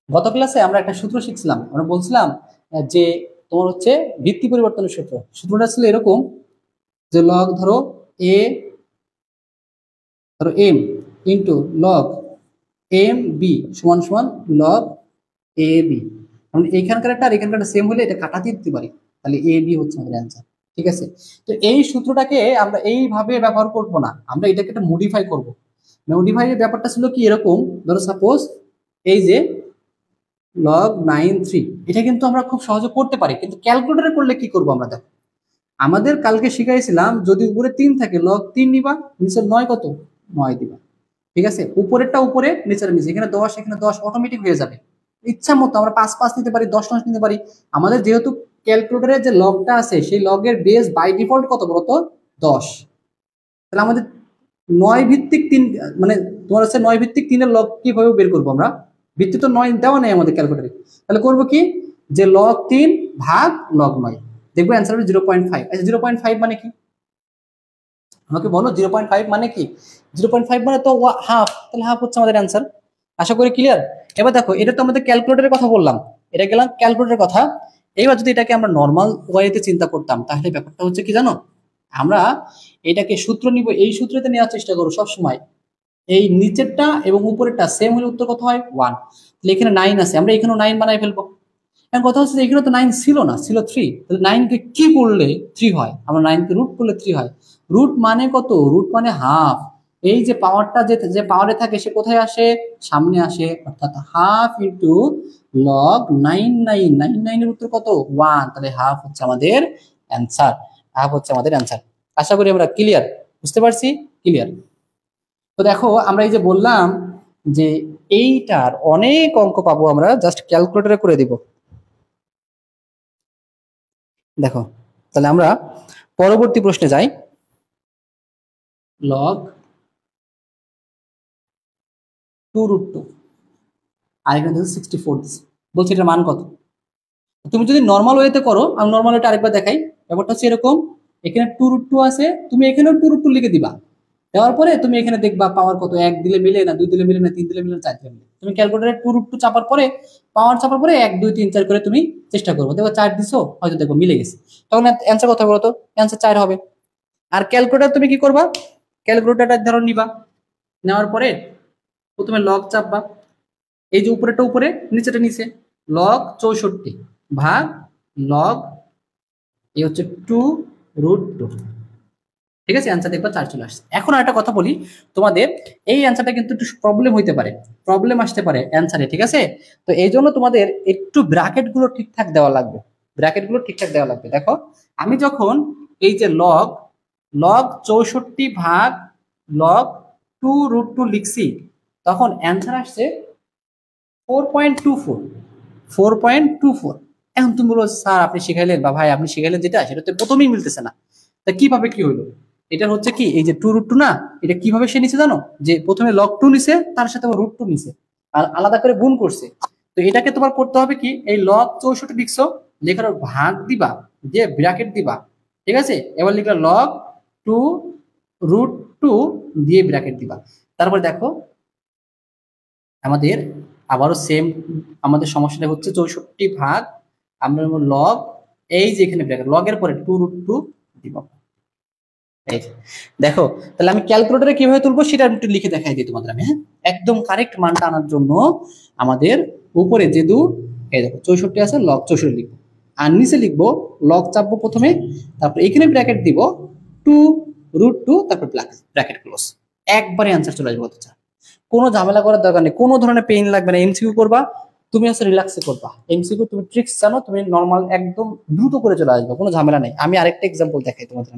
গত ক্লাসে আমরা একটা সূত্র শিখছিলাম, আমরা বলছিলাম যে তোমার হচ্ছে ভিত্তি পরিবর্তনের সূত্র। সূত্রটা ছিল এরকম যে লগ ধরো এ ধরো m into log m b সমান সমান লগ এ বি। মানে এইখানকার একটা আর এখানকার সেম হলে এটা কাটাতে দিতে পারি, তাহলে এ বি হচ্ছে আমাদের অ্যান্সার। ঠিক আছে, তো এই সূত্রটাকে আমরা এইভাবে ব্যবহার করব না, আমরা এটাকে একটা মডিফাই করব। মডিফাই এর ব্যাপারটা ছিল কি এরকম, ধরো সাপোজ এই যে লগ 93, এটা কিন্তু আমরা খুব সহজে করতে পারি, কিন্তু ক্যালকুলেটরে করলে কি করব আমরা দেখো। আমাদের কালকে শিখাইছিলাম যদি উপরে 3 থাকে লগ 3 নিবা, নিচের 9 কত 9 দিবা। ঠিক আছে, উপরেরটা উপরে নিচের নিচে, এখানে 10 এখানে 10 অটোমেটিক হয়ে যাবে। ইচ্ছা মতো আমরা 5 5 নিতে পারি, 10 10 নিতে পারি। আমাদের যেহেতু ক্যালকুলেটরের যে লগটা আছে সেই লগের বেস বাই ডিফল্ট কত বলতো 10, তাহলে আমাদের 9 ভিত্তিক 3 মানে তোমার হচ্ছে 9 ভিত্তিক 3 এর লগ কিভাবে বের করবো আমরা, ভিত্তি তো 9 দেওয়া নেই আমাদের ক্যালকুলেটরে, তাহলে করবো কি যে লগ 3 ভাগ লগ 9, দেখবো অ্যান্সার হবে 0.5। আচ্ছা 0.5 মানে কি আমাকে বলো, 0.5 মানে কি? 0.5 মানে তো হাফ, তাহলে হাফ হচ্ছে আমাদের অ্যান্সার। আশা করি ক্লিয়ার। এবার দেখো এটা তো আমাদের ক্যালকুলেটরের কথা বললাম, এটা গেলাম ক্যালকুলেটরের কথা। এবার যদি এটাকে আমরা নর্মাল ওয়েতে চিন্তা করতাম তাহলে ব্যাপারটা হচ্ছে কি জানো, আমরা এটাকে সূত্র নিব, এই সূত্রতে নেওয়ার চেষ্টা করবো সবসময়। এই নিচেরটা এবং উপরেরটা সেম হলে উত্তর কত হয় 1, তাহলে এখানে 9 আছে, আমরা এখানেও 9 বানাই ফেলবো। এখন কথা হচ্ছে এখানে তো 9 ছিল না, ছিল 3, তাহলে 9 কে কি করলে 3 হয়, আমরা 9 কে রুট করলে 3 হয়। রুট মানে কত, রুট মানে হাফ। এই যে পাওয়ারটা যে যে পাওয়ারে থাকে সে কোথায় আসে, সামনে আসে, অর্থাৎ হাফ ইন্টু লগ 99 এর উত্তর কত 1, তাহলে হাফ হচ্ছে আমাদের অ্যান্সার, হাফ হচ্ছে আমাদের অ্যান্সার। আশা করি আমরা ক্লিয়ার, বুঝতে পারছি, ক্লিয়ার। তো দেখো আমরা এই যে বললাম যে এইটার অনেক অঙ্ক পাবো আমরা, জাস্ট ক্যালকুলেটরে করে দিব। দেখো তাহলে আমরা পরবর্তী প্রশ্নে যাই। লগ 2√2 আর এখানে দেখো 64 বলছি, এটার মান কত? তুমি যদি নর্মাল ওয়েতে করো, আমি নর্মাল ওয়েটা আরেকবার দেখাই। ব্যাপারটা হচ্ছে এরকম, এখানে 2√2 আছে, তুমি এখানেও 2√2 লিখে দিবা। দেওয়ার পরে তুমি এখানে দেখবা পাওয়ার কত, 1 দিলে মিলে না, 2 দিলে মিলে না, 3 দিলে মিলে না, 4 দিলে মিলে। তুমি ক্যালকুলেটরে 2√2 চাপার পরে পাওয়ার চাপার পরে 1 2 3 4 করে তুমি চেষ্টা করবো, দেখো 4 দিছো, হয়তো দেখো মিলে গেছে, তখন অ্যান্সার কত বলো তো, অ্যান্সার 4 হবে। আর ক্যালকুলেটর তুমি কি করবা, ক্যালকুলেটরটা ধরো নিবা, নেওয়ার পরে প্রথমে লগ চাপবা, এই যে উপরেটা উপরে নিচেটা নিচে, লগ 64 ভাগ লগ এই হচ্ছে 2√2। ঠিক আছে, অ্যান্সার দেখবা 4 চলে আসছে। এখন একটা কথা বলি তোমাদের, এই অ্যান্সারটা কিন্তু একটু প্রবলেম হইতে পারে, প্রবলেম আসতে পারে অ্যান্সারে। ঠিক আছে, তো এই জন্য তোমাদের একটু ব্র্যাকেট গুলো ঠিকঠাক দেওয়া লাগবে, ব্র্যাকেট গুলো ঠিকঠাক দেওয়া লাগবে। দেখো আমি যখন এই যে লগ লগ 64 ভাগ লগ 2√2 লিখছি, তখন অ্যান্সার আসছে 4.24, 4.24। এখন তুমি বলো স্যার আপনি শিখাইলেন বা ভাই আপনি শিখাইলেন যেটা সেটা তো প্রথমেই মিলতেছে না, তা কিভাবে কি হলো? এটা হচ্ছে কি এই যে 2√2 না, এটা কিভাবে সে নিচে জানো, যে প্রথমে লগ 2 নিছে তার সাথে √2 নিছে আর আলাদা করে গুণ করছে। তো এটাকে তোমার করতে হবে কি, এই লগ 64 লিখছো, লেখার ভাগ দিবা, দিয়ে ব্র্যাকেট দিবা। ঠিক আছে, এবার লিখলা লগ 2√2 দিয়ে ব্র্যাকেট দিবা। তারপরে দেখো আমাদের আবারও সেম, আমাদের সমস্যাটা হচ্ছে 64 ভাগ আমরা লগ এই যে এখানে ব্র্যাকেট লগের পরে 2√2 দিব। এই যে, দেখো তাহলে আমি ক্যালকুলেটরে কিভাবে তুলবো সেটা একটু লিখে দেখাই দিই তোমাদের আমি, হ্যাঁ। একদম কারেক্ট মানটা আনার জন্য আমাদের উপরে যেহেতু এই দেখো 64 আছে, লগ 64 লিখবো, আর নিচে লিখবো লগ চাপবো প্রথমে, তারপর এখানে ব্র্যাকেট দিব 2√2, তারপর ব্র্যাকেট ক্লোজ। একবারে অ্যান্সার চলে আসবে বাচ্চা, কোনো ঝামেলা করার দরকার নেই, কোনো ধরনের পেইন লাগবে না। এমসিকিউ করবা তুমি হচ্ছে রিল্যাক্সে করবা, এমসিকিউ তুমি ট্রিক্স জানো, তুমি নর্মাল একদম দ্রুত করে চলে আসবে, কোনো ঝামেলা নেই। আমি আরেকটা এক্সাম্পল দেখাই তোমাদের,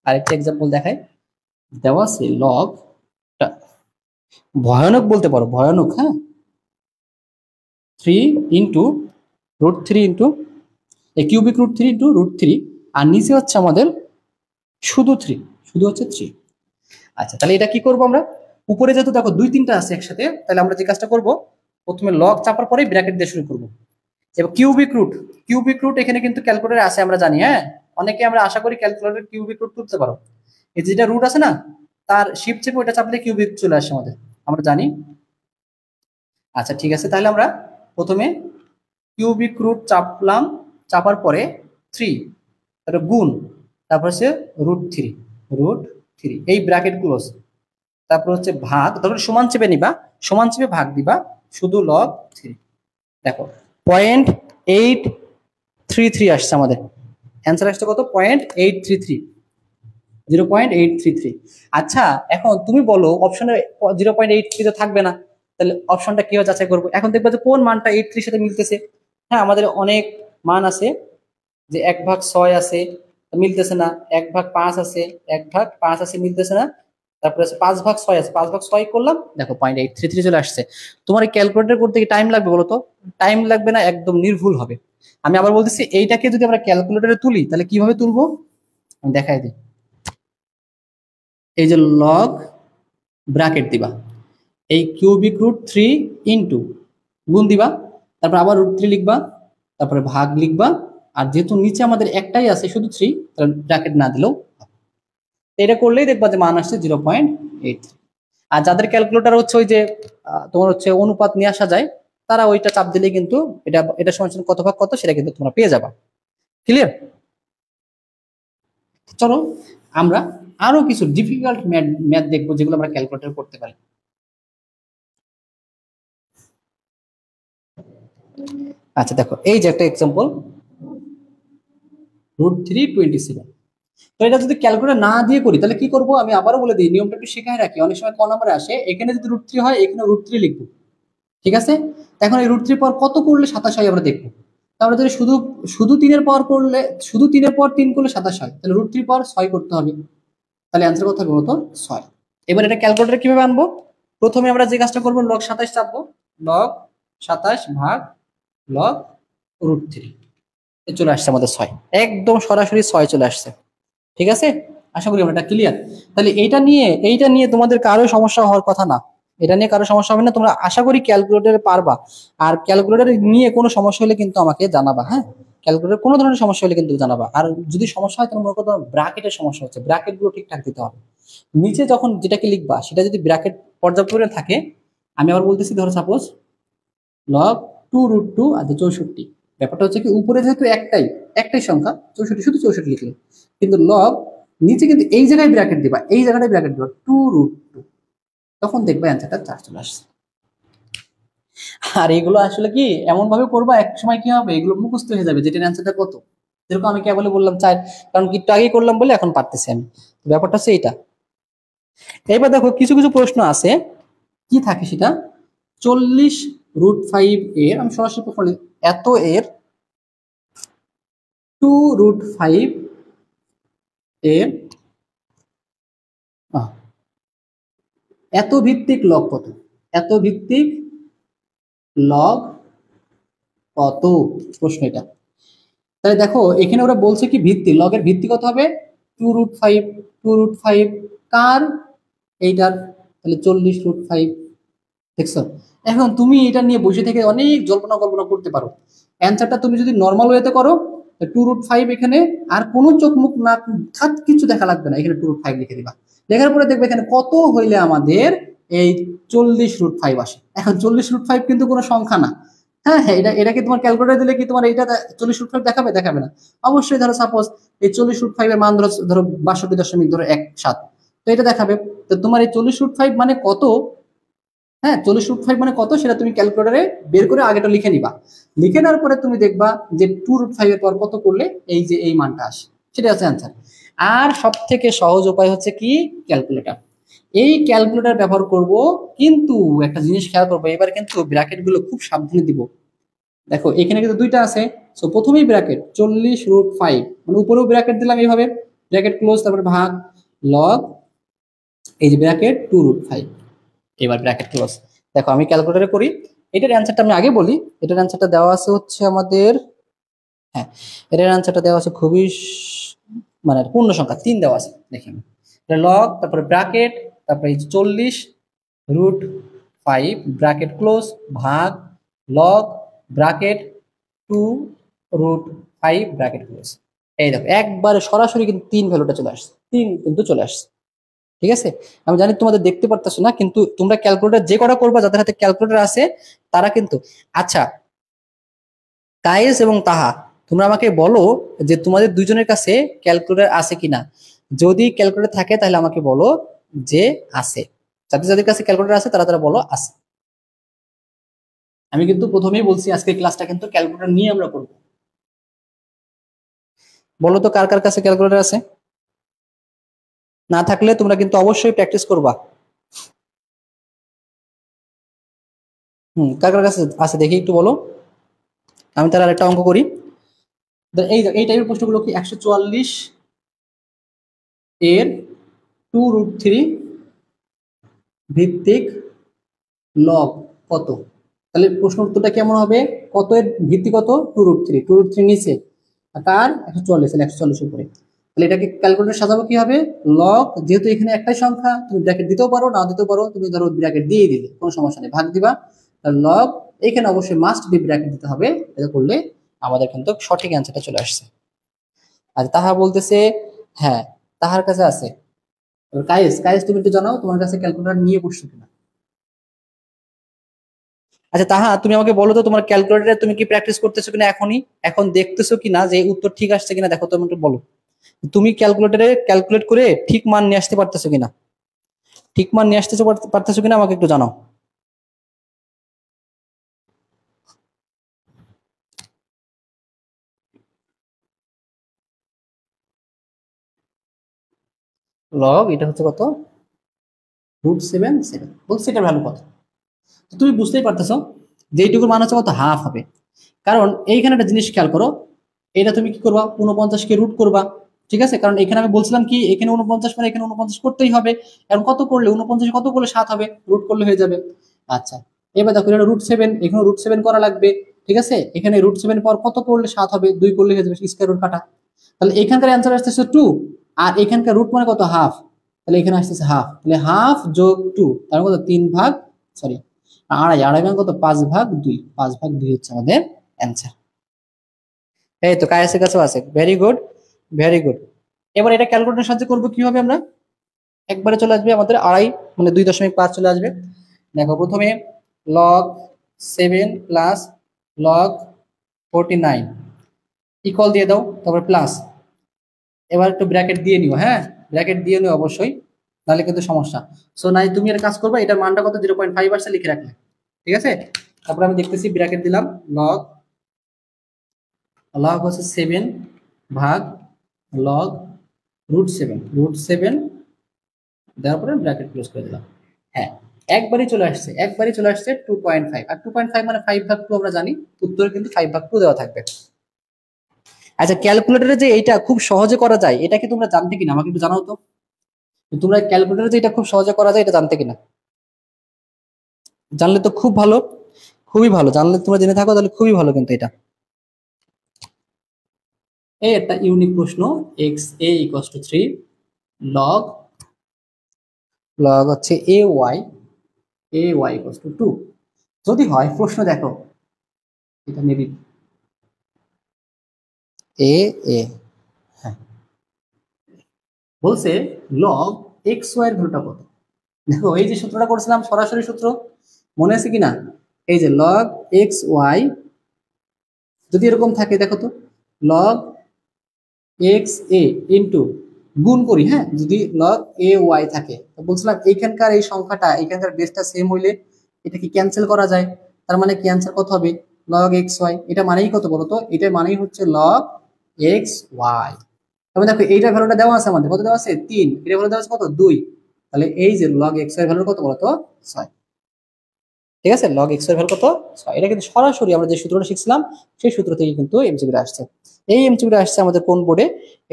আরেকটা এক্সাম্পল দেখাই। দেওয়া আছে লগটা ভয়ানক বলতে পারো, ভয়ানক, হ্যাঁ, 3 × √3 ইন্টু কিউবিক রুট 3 ইন্টু √3, আর নিচে হচ্ছে আমাদের শুধু 3, শুধু হচ্ছে 3। আচ্ছা তাহলে এটা কি করবো আমরা, উপরে যেহেতু দেখো 2-3টা আছে একসাথে, তাহলে আমরা যে কাজটা করবো প্রথমে লগ চাপার পরে ব্র্যাকেট দিয়ে শুরু করবো। এবার কিউবিক রুট এখানে কিন্তু ক্যালকুলেটর আছে আমরা জানি, হ্যাঁ, অনেকে আমরা আশা করি ক্যালকুলেটর কিউবিক রুট তুলতে পারো। এই যেটা রুট আছে না, তার শিফট চেপে ওটা চাপলে কিউবিক চলে আসে আমাদের, আমরা জানি। আচ্ছা ঠিক আছে, তাহলে আমরা প্রথমে কিউবিক রুট চাপলাম, চাপার পরে 3, তারপরে গুণ, তারপর হচ্ছে √3 এই ব্র্যাকেট ক্লোজ, তারপর হচ্ছে ভাগ, তারপরে সমান চেপে নিবা, সমান চেপে ভাগ দিবা, শুধু লগ 3। দেখো 0.833 আসছে আমাদের, অ্যান্সার আসছে কত, 0.833, 0.833। আচ্ছা এখন তুমি বলো অপশনে 0.83 তো থাকবে না, তাহলে অপশনটা কিভাবে যাচাই করবো? এখন দেখবো যে কোন মানটা 83 সাথে মিলতেছে। হ্যাঁ, আমাদের অনেক মান আছে, যে 1/6 আছে, মিলতেছে না, 1/5 আছে, 1/5 আছে, মিলতেছে না, তারপরে আছে 5/6 আছে, 5/6 করলাম, দেখো 0.833 চলে আসছে। তোমার এই ক্যালকুলেটর করতে কি টাইম লাগবে বলো তো? টাইম লাগবে না, একদম নির্ভুল হবে। আমি আবার বলতেছি, এইটাকে যদি আমরা ক্যালকুলেটরে তুলি তাহলে কিভাবে তুলবো আমি দেখাই দিই। এই যে লগ ব্র্যাকেট দিবা, এই কিউবিক রুট 3 ইন্টু গুণ দিবা, তারপর আবার √3 লিখবা, তারপরে ভাগ লিখবা, আর যেহেতু নিচে আমাদের একটাই আছে শুধু 3, তাহলে ব্র্যাকেট না দিলেও, এটা করলেই দেখবা যে মান আসছে 0.8। আর যাদের ক্যালকুলেটর হচ্ছে ওই যে তোমার হচ্ছে অনুপাত নিয়ে আসা যায়, তারা ওইটা চাপ দিলেই কিন্তু এটা সমান কত ভাগ কত সেটা কিন্তু তোমরা পেয়ে যাবা। ক্লিয়ার? চলো আমরা আরো কিছু ডিফিকাল্ট ম্যাথ দেখবো যেগুলো আমরা ক্যালকুলেটর করতে পারি। আচ্ছা দেখো, এই যে একটা এক্সাম্পল, √327। তো এটা যদি ক্যালকুলেটর না দিয়ে করি তাহলে কি করবো আমি আবারও বলে দিই, নিয়মটা একটু শেখায় রাখি, অনেক সময় ক নম্বরে আসে, এখানে যদি √3 হয় এখানে √3 লিখবো, ঠিক আছে? এখন এই √3 পর কত করলে 27 হয় আমরা দেখবো। তাহলে যদি শুধু শুধু 3-এর পর করলে, শুধু 3-এর পর 3 করলে 27 হয়, তাহলে √3 পর 6 করতে হবে, তাহলে অ্যান্সার কত হবে বলতো, 6। এবার এটা ক্যালকুলেটর কিভাবে আনবো? প্রথমে আমরা যে কাজটা করবো, লগ 27 চাপবো, লগ 27 ভাগ লগ √3, চলে আসছে আমাদের 6, একদম সরাসরি 6 চলে আসছে। ঠিক আছে, আশা করি আমরা এটা ক্লিয়ার। তাহলে এইটা নিয়ে তোমাদের কারো সমস্যা হওয়ার কথা না, এটা নিয়ে কারো সমস্যা হবে না, তোমরা আশা করি ক্যালকুলেটরে পারবা। আর ক্যালকুলেটর নিয়ে কোনো সমস্যা হলে কিন্তু আমাকে জানাবা, হ্যাঁ, ক্যালকুলেটর কোনো ধরনের সমস্যা হলে কিন্তু জানাবা। আর যদি সমস্যা হয় তাহলে মনে করো ব্র্যাকেটের সমস্যা হচ্ছে, ব্র্যাকেট গুলো ঠিকঠাক দিতে হবে। নিচে যখন যেটাকে লিখবা সেটা যদি ব্র্যাকেট পর্যাপ্ত পরিমাণে থাকে, আমি আবার বলতেছি, ধরো সাপোজ লগ 2√2 আর 64। ব্যাপারটা হচ্ছে কি, উপরে যেহেতু একটাই সংখ্যা 64, শুধু 64 লিখলে, কিন্তু লগ নিচে কিন্তু এই জায়গায় ব্র্যাকেট দিবা, এই জায়গাটায় ব্র্যাকেট দিবা 2√2, তখন দেখবে অ্যান্সারটা 4 চলে আসছে। আর এগুলো আসলে কি এমন ভাবে করবা, এক সময় কি হবে এগুলো মুখস্থ হয়ে যাবে, যেটার অ্যান্সারটা কত। যেরকম আমি কেবল বললাম 4, কারণ একটু আগেই করলাম বলে এখন পারতেছি আমি। ব্যাপারটা হচ্ছে এইটা। এবার দেখো কিছু কিছু প্রশ্ন আছে, কি থাকে সেটা, 40√5 এর, আমি সরাসরি প্রশ্ন এত এর 2√5 এর এত ভিত্তিক লগ কত, এত ভিত্তিক লগ কত, প্রশ্ন এটা। তাহলে দেখো এখানে ওরা বলছে কি, ভিত্তি, লগের ভিত্তি কত হবে, 2√5, 2√5 কার, এইটার, তাহলে 40√5, দেখছো? এখন তুমি এটা নিয়ে বসে থেকে অনেক জল্পনা কল্পনা করতে পারো, অ্যান্সারটা তুমি যদি নর্মাল ওয়েতে করো, 2√5 এখানে, আর কোনো চোখ মুখ না কিছু দেখা লাগবে না, এখানে 2√5 লিখে দিবা, লেখার পরে দেখবে এখানে কত হইলে আমাদের এই 40√5 আসে। এখন 40√5 কিন্তু কোনো সংখ্যা না, হ্যাঁ হ্যাঁ, এটা কি তোমার ক্যালকুলেটর দিলে কি তোমার এইটা 40 √5 দেখাবে? দেখাবে না। অবশ্যই ধরো সাপোজ এই 40 √5 এর মান ধরো ধরো 62.07, তো এটা দেখাবে। তো তোমার এই 40 √5 মানে কত, হ্যাঁ 40 √5 মানে কত সেটা তুমি ক্যালকুলেটরে বের করে আগেটা লিখে নিবা। লিখে নেওয়ার পরে তুমি দেখবা যে 2 √5 এর পর কত করলে এই যে এই মানটা আসে, সেটা হচ্ছে অ্যান্সার। আর সব থেকে সহজ উপায় হচ্ছে কি, ক্যালকুলেটর। এই ক্যালকুলেটর ব্যবহার করব, কিন্তু একটা জিনিস খেয়াল করবো, এবার কিন্তু ব্র্যাকেট গুলো খুব সাবধানে দিব। দেখো এখানে কিন্তু দুইটা আছে, সো প্রথমেই ব্র্যাকেট 40 √5, মানে উপরেও ব্র্যাকেট দিলাম এইভাবে, ব্র্যাকেট ক্লোজ, তারপরে ভাগ লগ এই যে ব্র্যাকেট 2 √5, এবার ব্র্যাকেট ক্লোজ। দেখো আমি ক্যালকুলেটরে করি, এটার অ্যান্সারটা আমি আগে বলি। এটার অ্যান্সারটা দেওয়া আছে হচ্ছে আমাদের, হ্যাঁ এটার অ্যান্সারটা দেওয়া আছে খুবই মানে পূর্ণ সংখ্যা 3 দেওয়া আছে, দেখি আমি লগ, তারপরে ব্র্যাকেট, তারপরে এই 40 √5 ব্র্যাকেট ক্লোজ ভাগ লগ ব্র্যাকেট 2 √5 ব্র্যাকেট ক্লোজ। এই দেখো একবারে সরাসরি কিন্তু 3 ভ্যালুটা চলে আসছে, 3 কিন্তু চলে আসছে। ঠিক আছে, আমি জানি তোমাদের দেখতে পারতেছো না, কিন্তু তোমরা ক্যালকুলেটর যে কটা করবা, যাদের হাতে ক্যালকুলেটর আছে তারা কিন্তু। আচ্ছা কায়েস এবং তাহা, তোমরা আমাকে বলো যে তোমাদের দুজনের কাছে ক্যালকুলেটর আছে কিনা। যদি ক্যালকুলেটর থাকে তাহলে আমাকে বলো যে আছে, যাদের যাদের কাছে ক্যালকুলেটর আছে তারা তারা বলো আছে। আমি কিন্তু প্রথমেই বলছি আজকে ক্লাসটা কিন্তু ক্যালকুলেটর নিয়ে আমরা করব। বলো তো কার কার কাছে ক্যালকুলেটর আছে? না থাকলে তোমরা কিন্তু অবশ্যই প্র্যাকটিস করবা। কার কার কাছে আছে দেখি একটু বলো, আমি তার আরেকটা অঙ্ক করি। এই টাইপের প্রশ্নগুলো কি 144 এর 2 √3 ভিত্তিক লগ কত? তাহলে প্রশ্ন উত্তরটা কেমন হবে, কত এর ভিত্তি কত, 2 √3, 2 √3 নিচে কার 144, তাহলে 144 উপরে। তাহলে এটাকে ক্যালকুলেটর সাজাবো কি হবে, লগ, যেহেতু এখানে একটাই সংখ্যা তুমি ব্র্যাকেট দিতেও পারো না দিতেও পারো, তুমি ধরো ব্র্যাকেট দিয়ে দিলে কোনো সমস্যা নেই, ভাগ দিবা। লগ এখানে অবশ্যই মাস্ট বি ব্র্যাকেট দিতে হবে, এটা করলে আমাদের কিন্তু সঠিক অ্যান্সারটা চলে আসছে। আর তাহা বলতেছে হ্যাঁ তাহার কাছে আছে। কায়েস, কায়েস তুমি একটু জানাও তোমার কাছে ক্যালকুলেটর নিয়ে বসছো কিনা। আচ্ছা তাহা তুমি আমাকে বলো তো তোমার ক্যালকুলেটরে তুমি কি প্র্যাকটিস করতেছো কিনা এখনই, এখন দেখতেছো কিনা যে উত্তর ঠিক আসছে কিনা, দেখো তো আমাকে বলো। তুমি ক্যালকুলেটরে ক্যালকুলেট করে ঠিক মান নিয়ে আসতে পারতেছো কিনা, ঠিক মান নিয়ে আসতে পারতেছো কিনা আমাকে একটু জানাও। লগ এটা হচ্ছে কত, √7 বলছি, এটার ভ্যালু কত। তো তুমি বুঝতেই পারতেছো যে এইটুকুর মান হচ্ছে কত, হাফ হবে। কারণ এইখানে একটা জিনিস খেয়াল করো, এটা তুমি কি করবা, 49 কে রুট করবা। ঠিক আছে, কারণ এখানে আমি বলছিলাম কি এখানে 49 মানে এখানে 49 করতেই হবে। এখন কত করলে 49 কত করলে 7 হবে, রুট করলে হয়ে যাবে। আচ্ছা এবার দেখো এটা √7, এখানে √7 করা লাগবে। ঠিক আছে, এখানে √7 পর কত করলে 7 হবে, 2 করলে হয়ে যাবে, স্কয়ার রুট কাটা। তাহলে এখানকার অ্যান্সার আসতেছে 2, আর এখানকার রুট মানে কত, হাফ। তাহলে এখানে আসতেছে হাফ, তাহলে হাফ যোগ 2 তার কত 3 ভাগ, সরি আড়াই, আড়াই ভাগ কত 5/2, 5/2 হচ্ছে আমাদের অ্যান্সার। এই তো কায়েসের কাছেও আছে, ভেরি গুড, ভেরি গুড। এবার এটা ক্যালকুলেটরের সাহায্যে করবো কিভাবে আমরা, একবারে চলে আসবে আমাদের আড়াই, মানে 2.5 চলে আসবে। দেখো প্রথমে লগ 7 প্লাস লগ 49 ইকুয়াল দিয়ে দাও, তারপর প্লাস। এবার একটু ব্র্যাকেট দিয়ে নিও, হ্যাঁ ব্র্যাকেট দিয়ে নিও অবশ্যই, নাহলে কিন্তু সমস্যা। সো নাই তুমি এর কাজ করবে, এটার মানটা কত 0.5 আসছে লিখে রাখলে, ঠিক আছে। তারপর আমি দেখতেছি ব্র্যাকেট দিলাম, লগ, লগ হচ্ছে 7 ভাগ লগ √7 দেওয়ার পরে ব্র্যাকেট ক্লোজ করে দিলাম। হ্যাঁ একবারই চলে আসছে, একবারই চলে আসছে 2.5, আর 2.5 মানে 5/2 আমরা জানি, উত্তরে কিন্তু 5/2 দেওয়া থাকবে। আচ্ছা ক্যালকুলেটরে যে এইটা খুব সহজে করা যায়, এটা কি তোমরা জানতে কিনা আমাকে একটু জানাও তো। তোমরা ক্যালকুলেটরে যে এটা খুব সহজে করা যায় এটা জানতে কিনা, জানলে তো খুব ভালো, খুবই ভালো, জানলে তোমরা জেনে থাকো তাহলে খুবই ভালো। কিন্তু এটা এই একটা ইউনিক প্রশ্ন, x(a) = 3 লগ, লগ হচ্ছে a y = 2 যদি হয়, প্রশ্ন দেখো এটা মেবি a হ্যাঁ বলছে লগ xy এর ভ্যালুটা কত। দেখো এই যে সূত্রটা করেছিলাম সরাসরি সূত্র, মনে আছে কিনা, এই যে লগ এক্স ওয়াই যদি এরকম থাকে, দেখো তো লগ এক্স এ ইন্টু গুণ করি, হ্যাঁ, যদি লগ এ ওয়াই থাকে, তো বলছিলাম এইখানকার এই সংখ্যাটা এইখানকার বেসটা সেম হইলে এটা কি ক্যান্সেল করা যায়। তার মানে কি অ্যান্সার কত হবে? Log x y. এটা মানেই কত বলতো? এটা মানেই হচ্ছে লগ এক্স ওয়াই। তবে দেখো এইটার ভ্যালুটা দেওয়া আছে আমাদের, কত দেওয়া আছে? 3। এটার ভ্যালু দেওয়া আছে কত? 2। তাহলে এই যে লগ এক্স এর ভ্যালু কত বলতো? 6। ঠিক আছে, লগ এক্স এর ভ্যালু কত? 6। এটা কিন্তু সরাসরি আমরা যে সূত্রটা শিখছিলাম সেই সূত্র থেকে কিন্তু এমসিকিউটা আসছে। এই এমসিকিউটা আসছে আমাদের কোন বোর্ডে?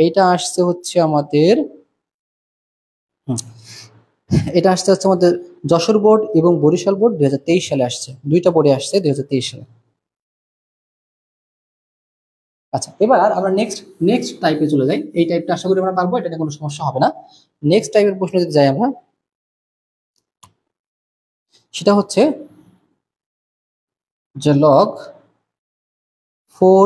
এইটা আসছে হচ্ছে আমাদের এটা আসছে হচ্ছে আমাদের যশোর বোর্ড এবং বরিশাল বোর্ড 2023 সালে আসছে। দুইটা বোর্ডে আসছে 2023 সালে। আচ্ছা, এবার আমরা নেক্সট নেক্সট টাইপে চলে যাই। এই টাইপটা আশা করি আমরা পারবো, এটা নিয়ে কোনো সমস্যা হবে না। নেক্সট টাইপের প্রশ্ন যদি যাই আমরা, সেটা হচ্ছে যে লগ 4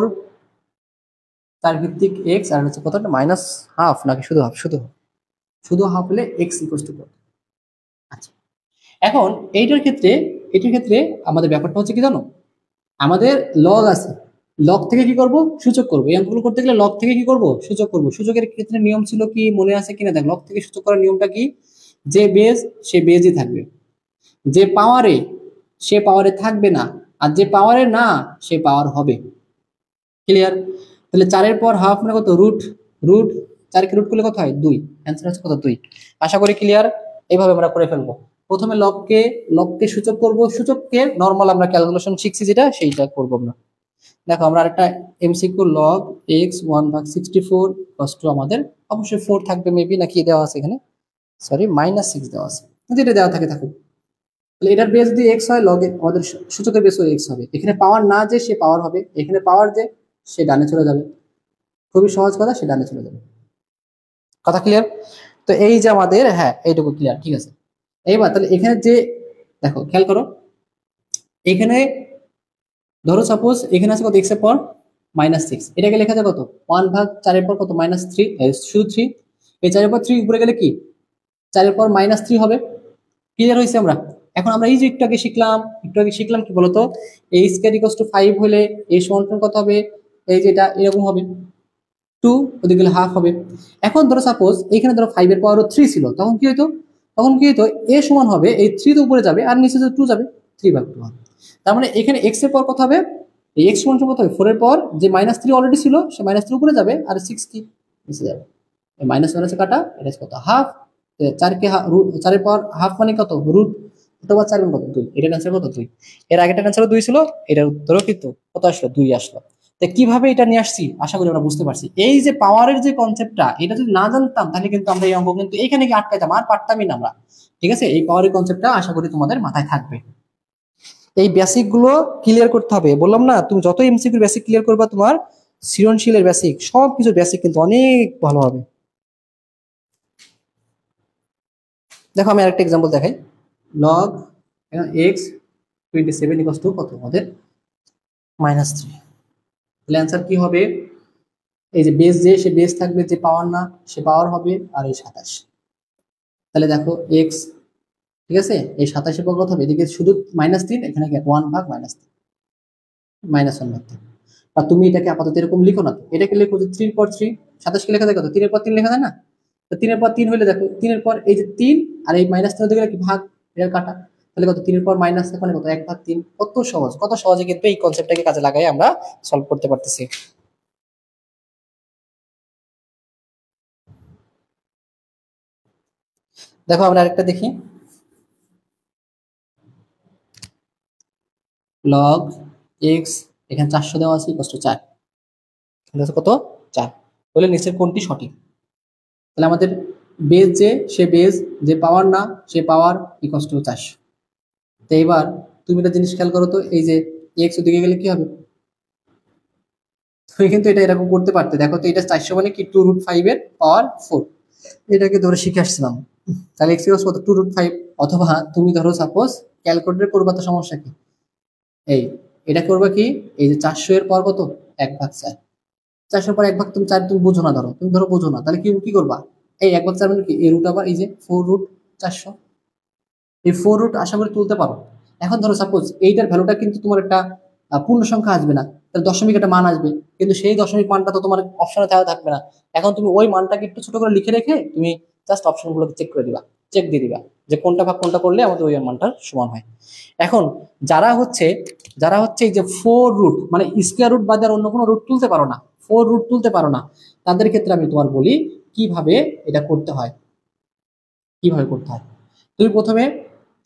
তার ভিত্তিক এক্স আর হচ্ছে কতটা মাইনাস হাফ, নাকি শুধু হাফ? শুধু হাফ হলে এক্স ইকুয়াল টু কত? আচ্ছা, এখন এটার ক্ষেত্রে আমাদের ব্যাপারটা হচ্ছে কি জানো, আমাদের লগ আছে, লগ থেকে কি করব? সূচক করব। এই অঙ্কগুলো করতে গেলে লগ থেকে কি করব? সূচক করব। সূচকের ক্ষেত্রে নিয়ম ছিল কি, মনে আছে কিনা দেখ। লগ থেকে সূচক করার নিয়মটা কি? যে বেজ সে বেজই থাকবে, যে পাওয়ারে সে পাওয়ারে থাকবে না, আর যে পাওয়ারে না সে পাওয়ার হবে। ক্লিয়ার? তাহলে 4 পর হাফ মানে কত? রুট। রুট 4 কে রুট করলে কত হয়? 2। অ্যান্সার হচ্ছে কত? 2। আশা করি ক্লিয়ার। এইভাবে আমরা করে ফেলবো। প্রথমে লগকে সূচক করব, সূচককে নরমাল আমরা ক্যালকুলেশন শিখছি যেটা, সেইটা করব আমরা। দেখো আমরা আরেকটা এমসিকিউ, লগ এক্স 1/64 কষ্ট আমাদের অবশ্যই 4 থাকবে মেবি, নাকি দেওয়া আছে এখানে? সরি, -6 দেওয়া আছে। যদি এটা দেওয়া থাকে থাকুক। তাহলে এটার বেস যদি এক্স হয়, লগে আমাদের সূচকের বেসও এক্স হবে। এখানে পাওয়ার না যে সে পাওয়ার হবে, এখানে পাওয়ার যে সে ডানে চলে যাবে। খুবই সহজ কথা, সে ডানে চলে যাবে। কথা ক্লিয়ার? তো এই যে আমাদের, হ্যাঁ এইটুকু ক্লিয়ার, ঠিক আছে। এইবার তাহলে এখানে যে দেখো খেয়াল করো, এখানে ধরো সাপোজ এখানে আছে কত? এক্স এর পর -6, এটাকে লেখা যায় কত? 1/4 পর কত? -3, শুধু 3। এই 4 পর 3 উপরে গেলে কি 4 পর -3 হবে। ক্লিয়ার হয়েছে? আমরা এখন আমরা এই যে একটু আগে শিখলাম কি বলতো, a স্কয়ার ইকুয়ালস টু 5 হলে a সমান কত হবে? এই যে এটা এরকম হবে 2, ওদিকে গেলে হাফ হবে। এখন ধরো সাপোজ এখানে ধরো 5 এর পাওয়ারও 3 ছিল, তখন কি হতো a সমান হবে এই 3 তো উপরে যাবে আর নিচে যে 2 যাবে, 3/2 হবে। তার মানে এখানে x এর পাওয়ার কত হবে? এই x সমান কত হবে? 4 এর পাওয়ার যে -3 অলরেডি ছিল সে -3 উপরে যাবে আর 6 কি নিচে যাবে। এই মাইনাস মাইনাসে কাটা, এটা হচ্ছে কত? হাফ। 4 কে 4 এর পাওয়ার হাফ মানে কত? রুট। অথবা 4 গুণ কত? 2। এটার অ্যান্সার কত? 2। এর আগেরটার অ্যান্সারও 2 ছিল, এটার উত্তরও কিন্তু কত আসলো? 2 আসলো। তো কিভাবে এটা নিয়ে আসছি আশা করি আমরা বুঝতে পারছি। এই যে পাওয়ারের যে কনসেপ্টটা, এটা যদি না জানতাম তাহলে কিন্তু আমরা এই অঙ্ক কিন্তু এখানে গিয়ে আটকাইতাম, আর পারতামই না আমরা। ঠিক আছে, এই পাওয়ারের কনসেপ্টটা আশা করি তোমাদের মাথায় থাকবে। এই বেসিক গুলো ক্লিয়ার করতে হবে। বললাম না, তুমি যত এমসিকিউর বেসিক ক্লিয়ার করবা, তোমার সৃজনশীলের বেসিক সবকিছুর বেসিক কিন্তু অনেক ভালো হবে। দেখো আমি আরেকটা এক্সাম্পল দেখাই। লগ এক্স 27 ইকুয়ালস টু কত আমাদের? -3। তাহলে অ্যান্সার কি হবে? এই যে বেস, যে সে বেস থাকবে, যে পাওয়ার না সে পাওয়ার হবে, আর এই 27। তাহলে দেখো এক্স, ঠিক আছে, এই 27 পর কত হবে? এদিকে শুধু -3, এখানে 1/-3, -1/3। আর তুমি এটাকে আপাতত এরকম লিখো না, এটাকে লেখো যে 3 পর 3, 27 কে লেখা যায় কত? 3 এর পর 3 লেখা যায় না? তো 3 এর পর 3 হলে দেখো 3 এর পর এই যে 3 আর এই -3 হতে গেলে কি ভাগ, এর কাটা। তাহলে কত? 3 এর পর মাইনাস মানে কত? 1/3। কত সহজ, কত সহজে কিন্তু এই কনসেপ্টটাকে কাজে লাগাই আমরা সলভ করতে পারতেছি। দেখো আমরা আরেকটা দেখি। লগ এক্স এখানে 400 দেওয়া আছে ইকুয়াল টু 4। কত? 4। বলে নিচের কোনটি সঠিক? তাহলে আমাদের বেজ, যে সে বেজ, যে পাওয়ার না সে পাওয়ার ইকুয়াল টু 400। তো এবার তুমি একটা জিনিস খেয়াল করো তো, এই যে এক্স ওদিকে গেলে কি হবে? তুমি কিন্তু এটা এরকম করতে পারতে। দেখো তো এটা 400 মানে কি? 2√5 এর পাওয়ার 4। এটাকে ধরে শিখে আসছিলাম। তাহলে এক্স ইকুয়াল কত? 2√5। অথবা তুমি ধরো সাপোজ ক্যালকুলেটর করবা, তো সমস্যা কি? এই এটা করবা কি, এই যে 400 এর পাওয়ার কত? 1/4। 400 পর 1/4 তুমি 4 তুমি বোঝো না, ধরো তুমি বোঝো না, তাহলে কি কি করবা? এই 1/4 মানে কি? এই রুট আবার এই যে 4√400, এই 4 রুট আশা করি তুলতে পারো। এখন ধরো সাপোজ এইটার ভ্যালুটা কিন্তু তোমার একটা পূর্ণ সংখ্যা আসবে না, তাহলে দশমিক একটা মান আসবে, কিন্তু সেই দশমিক মানটা তো তোমার অপশনে থাকবে না। এখন তুমি ওই মানটাকে একটু ছোট করে লিখে রেখে তুমি জাস্ট অপশনগুলোকে চেক করে দিবা, চেক দিয়ে দিবা যে কোনটা ভাগ কোনটা করলে আমাদের ওই মানটার সমান হয়। এখন যারা হচ্ছে এই যে 4 রুট মানে স্কোয়ার রুট বাদে আর অন্য কোনো রুট তুলতে পারো না, 4 রুট তুলতে পারো না, তাদের ক্ষেত্রে আমি তোমার বলি কিভাবে এটা করতে হয়। কিভাবে করতে হয়, তুমি প্রথমে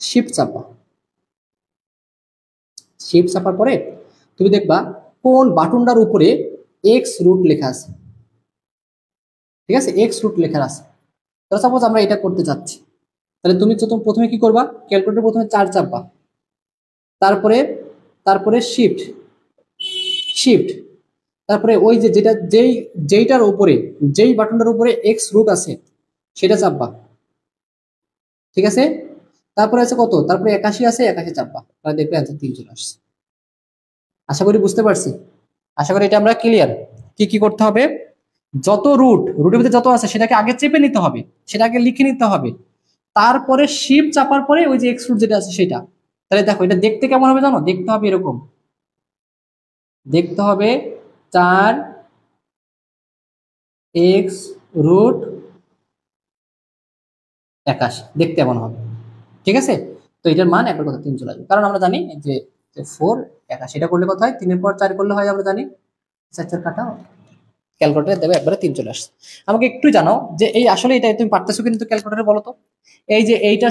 শিফট চাপা, শিফট চাপার পরে তুমি দেখবা কোন বাটনটার উপরে এক্স রুট লেখা আছে। ঠিক আছে, এক্স রুট লেখা আছে। তো সাপোজ আমরা এটা করতে চাচ্ছি, তাহলে তুমি প্রথমে কি করবা, ক্যালকুলেটর প্রথমে 4 চাপবা, তারপরে তারপরে শিফট শিফট তারপরে ওই যে যেইটার উপরে যেই বাটনটার উপরে এক্স রুট আছে সেটা চাপবা। ঠিক আছে, তারপরে আছে কত, তারপরে 81 আছে, 81 চাপবা, তাহলে দেখবে অ্যান্সার 3 চলে আসছে। আশা করি বুঝতে পারছি, আশা করি এটা আমরা ক্লিয়ার। কি কি করতে হবে, যত রুটের ভিতরে যত আছে সেটাকে আগে চেপে নিতে হবে, সেটাকে লিখে নিতে হবে, তারপরে শিফট চাপার পরে ওই যে এক্স রুট যেটা আছে সেটা। তাহলে দেখো এটা দেখতে কেমন হবে জানো, দেখতে হবে এরকম, দেখতে হবে 4 এক্স রুট 81, দেখতে এমন হবে। ঠিক আছে, তো এটার মান একবার কথা 3 চলে আসবে, কারণ আমরা জানি যে 4 81, এটা করলে কত হয়, 3 এর পর 4 করলে হয়, আমরা জানি 4 4 কাটা, ক্যালকুলেটরে দেবে একবারে 3 চলে আসছে। আমাকে একটু জানাও যে এই আসলে এটা তুমি পারতেছো কিন্তু ক্যালকুলেটরে বলো তো, এই যে এইটা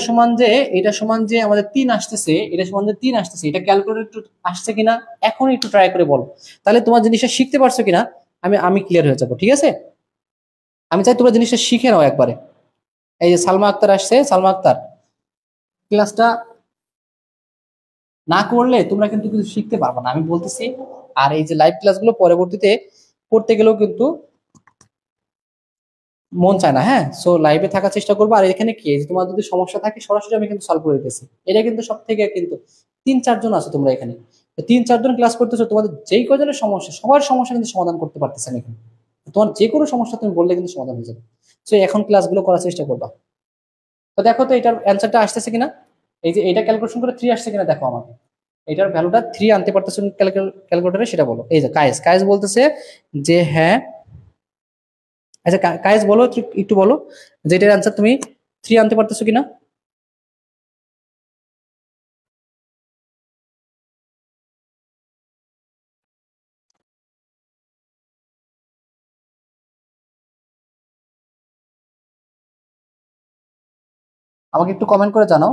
সমান যে আমাদের 3 আসতেছে, এটা সমান যে 3 আসতেছে, এটা ক্যালকুলেটর একটু আসছে কিনা এখন একটু ট্রাই করে বলো, তাহলে তোমার জিনিসটা শিখতে পারছো কিনা আমি ক্লিয়ার হয়ে যাবো। ঠিক আছে, আমি চাই তোমরা জিনিসটা শিখে নাও একবারে। এই যে সালমা আক্তার আসছে, সালমা আক্তার, ক্লাসটা না করলে তোমরা কিন্তু কিছু শিখতে পারবে না, আমি বলতেছি। আর এই যে লাইভ ক্লাসগুলো পরবর্তীতে করতে গেলেও কিন্তু মন চায় না। হ্যাঁ, সো লাইভে থাকার চেষ্টা করবো। আর এখানে কি, তোমার যদি সমস্যা থাকে সরাসরি আমি কিন্তু সলভ করে দিতেছি, এটা কিন্তু সব থেকে কিন্তু 3 4 জন আছো তোমরা এখানে, 3 4 জন ক্লাস করতেছো, তোমাদের যেই কজনের সমস্যা সবার সমস্যা কিন্তু সমাধান করতে পারতেছেন এখানে, তোমার যে কোনো সমস্যা তুমি বললে কিন্তু সমাধান হয়ে যাবে। সো এখন ক্লাসগুলো করার চেষ্টা করবা। তো দেখো তো এটার অ্যান্সারটা আসতেছে কিনা, এই যে এটা ক্যালকুলেশন করে 3 আসছে কিনা দেখো আমাকে, এটার ভ্যালুটা 3 আনতে পারতেছো ক্যালকুলেটরে সেটা বলো। এই যে কায়েস বলতেছে যে হ্যাঁ, আচ্ছা কায়েস বলো, একটু বলো যে এটার অ্যান্সার তুমি 3 আনতে পারতেছো কিনা। আমাকে একটু কমেন্ট করে জানাও।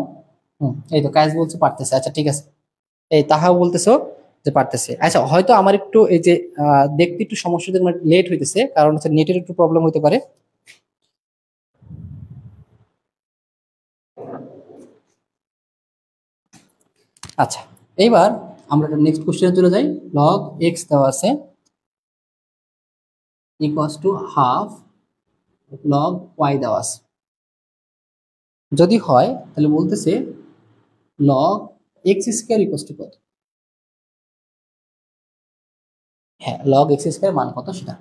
এই তো কায়েস বলছে পারতেছে, আচ্ছা ঠিক আছে। এই তাহাও বলতেছো যে পারতেছে, আচ্ছা হয়তো আমার একটু এই যে দেখতে একটু সমস্যা, লেট হইতেছে, কারণ হচ্ছে নেটের একটু প্রবলেম হতে পারে। আচ্ছা, এইবার আমরা নেক্সট কোশ্চেনে চলে যাই। লগ এক্স দেওয়া আছে equals to half log y দেওয়া আছে, যদি হয় তাহলে বলতেছে log x square equals to কত। হ্যাঁ, লগ এক্স স্কোয়ার মান কত সেটা।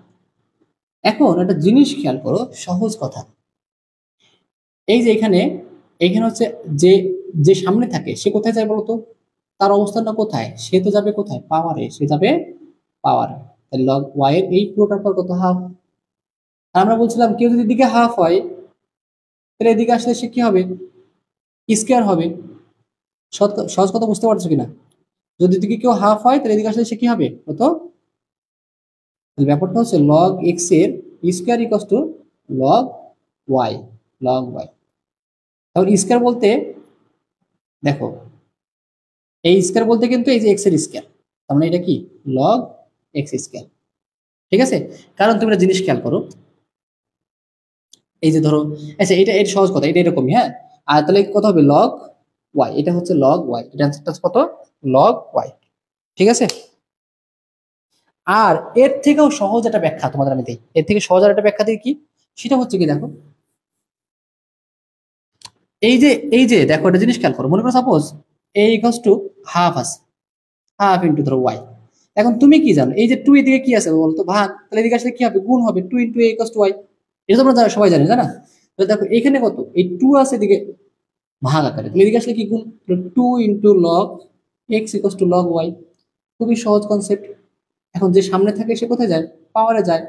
এখন একটা জিনিস খেয়াল করো, সহজ কথা, এই যে এখানে এখানে হচ্ছে যে যে সামনে থাকে সে কোথায় যায় বলতো, তার অবস্থানটা কোথায়, সে তো যাবে কোথায়, পাওয়ারে, সে যাবে পাওয়ার। তাহলে লগ ওয়াই এর এই পুরোটার পর কত, হাফ। আমরা বলছিলাম কেউ যদি এদিকে হাফ হয় তাহলে এদিকে আসলে সে কি হবে, স্কোয়ার হবে। সহজ কথা বুঝতে পারছো কিনা, যদি এদিকে কেউ হাফ হয় তাহলে এদিকে আসলে সে কি হবে কত। তাহলে ব্যাপারটা হচ্ছে লগ এক্স এর square equals to log y, log y. তাহলে স্কোয়ার বলতে দেখো, এই স্কোয়ার বলতে কিন্তু এই যে এক্স এর স্কোয়ার, তার মানে এটা কি লগ এক্স স্কোয়ার। ঠিক আছে, কারণ তুমি একটা জিনিস খেয়াল করো, এই যে ধরো, আচ্ছা এটা এর সহজ কথা, এটা এরকমই। হ্যাঁ, আর তাহলে কত হবে লগ ওয়াই, এটা হচ্ছে লগ ওয়াই, এটা হচ্ছে কত, লগ ওয়াই। ঠিক আছে, আর এর থেকেও সহজ একটা ব্যাখ্যা তোমাদের আমি দিই, এর থেকে সহজ আর একটা ব্যাখ্যা দিই কি, সেটা হচ্ছে কি দেখো, এই যে দেখো একটা জিনিস খেয়াল করো, মনে করো suppose A equals to half আছে, হাফ ইন্টু ধরো ওয়াই। এখন তুমি কি জানো, এই যে টু এদিকে কি আছে বলতো, ভাগ, তাহলে এদিকে আসলে কি হবে, গুণ হবে, two into a equals to y. এটা তোমরা সবাই জানে, তাই না। তাহলে দেখো এখানে কত, এই টু আছে এদিকে, ভাগ আকারে। তাহলে এদিকে আসলে কি গুণ, 2 into log x equals to log y. খুবই সহজ কনসেপ্ট। এখন যে সামনে থাকে সে কোথায় যায়, পাওয়ারে যায়।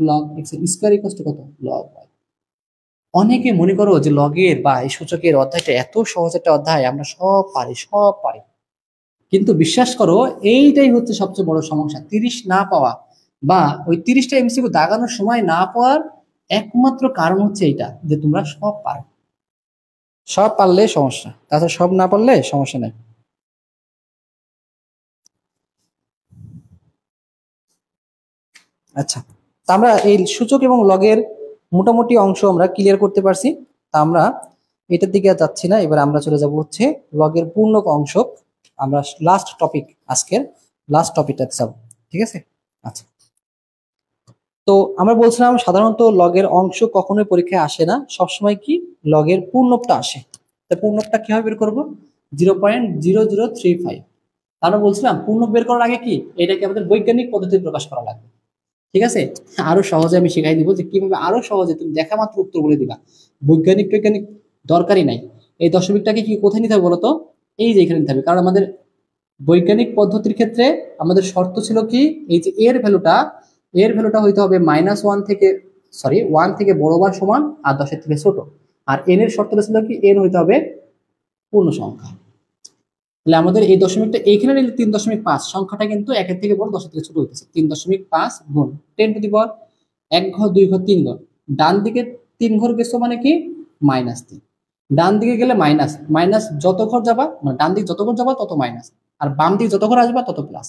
Log x square equals to কত, লগ ওয়াই। অনেকে মনে করো যে লগের বা এই সূচকের অধ্যায়টা এত সহজ একটা অধ্যায়, আমরা সব পারি সব পারি, কিন্তু বিশ্বাস করো এইটাই হচ্ছে সবচেয়ে বড় সমস্যা, 30 না পাওয়া বা ওই 30টা এমসিকিউ দাগানোর সময় না পাওয়ার একমাত্র কারণ হচ্ছে এইটা, যে তোমরা সব পারো। সব পারলে সমস্যা, তাছাড়া সব না পারলে সমস্যা নেই। আচ্ছা, তা আমরা এই সূচক এবং লগের মোটামুটি অংশ আমরা ক্লিয়ার করতে পারছি। তা আমরা এটার দিকে আর যাচ্ছি না, এবার আমরা চলে যাব হচ্ছে লগের পূর্ণক অংশ। আমরা লাস্ট টপিক, আজকের লাস্ট টপিকটাতে যাব, ঠিক আছে? আচ্ছা, তো আমরা বলছিলাম সাধারণত লগের অংশ কখনোই পরীক্ষায় আসে না, সবসময় কি লগের পূর্ণকটা আসে। তা পূর্ণকটা কিভাবে বের করবো, 0.0035। আমরা বলছিলাম পূর্ণক বের করার আগে কি এটাকে আমাদের বৈজ্ঞানিক পদ্ধতিতে প্রকাশ করা লাগবে, ঠিক আছে? আরো সহজে আমি শিখাই দিব যে কিভাবে আরো সহজে তুমি দেখা মাত্র উত্তর বলে দিবা, বৈজ্ঞানিক বৈজ্ঞানিক দরকারই নাই। এই দশমিকটাকে কি কোথায় নিতে হবে বলতো, এই যে এখানে নিতে হবে, কারণ আমাদের বৈজ্ঞানিক পদ্ধতির ক্ষেত্রে আমাদের শর্ত ছিল কি, এই যে এর ভ্যালুটা হইতে হবে -1 থেকে, সরি 1 থেকে বড় বা সমান আর 10-এর থেকে ছোট। আর এন এর শর্তটা ছিল কি, এন হইতে হবে পূর্ণ সংখ্যা। তাহলে আমাদের এই দশমিকটা এইখানে নিলে 3.5 সংখ্যাটা কিন্তু 1-এর থেকে বড় 10-এর থেকে ছোট হইতেছে। 3.5 গুণ 10⁻⁴ 1 ঘর 2 ঘর 3 ঘর, ডান দিকে 3 ঘর গেছো মানে কি -3, ডান দিকে গেলে মাইনাস মাইনাস যত ঘর যাবা, মানে ডান দিকে যত ঘর যাবা তত মাইনাস, আর বাম দিকে যত ঘর আসবা তত প্লাস।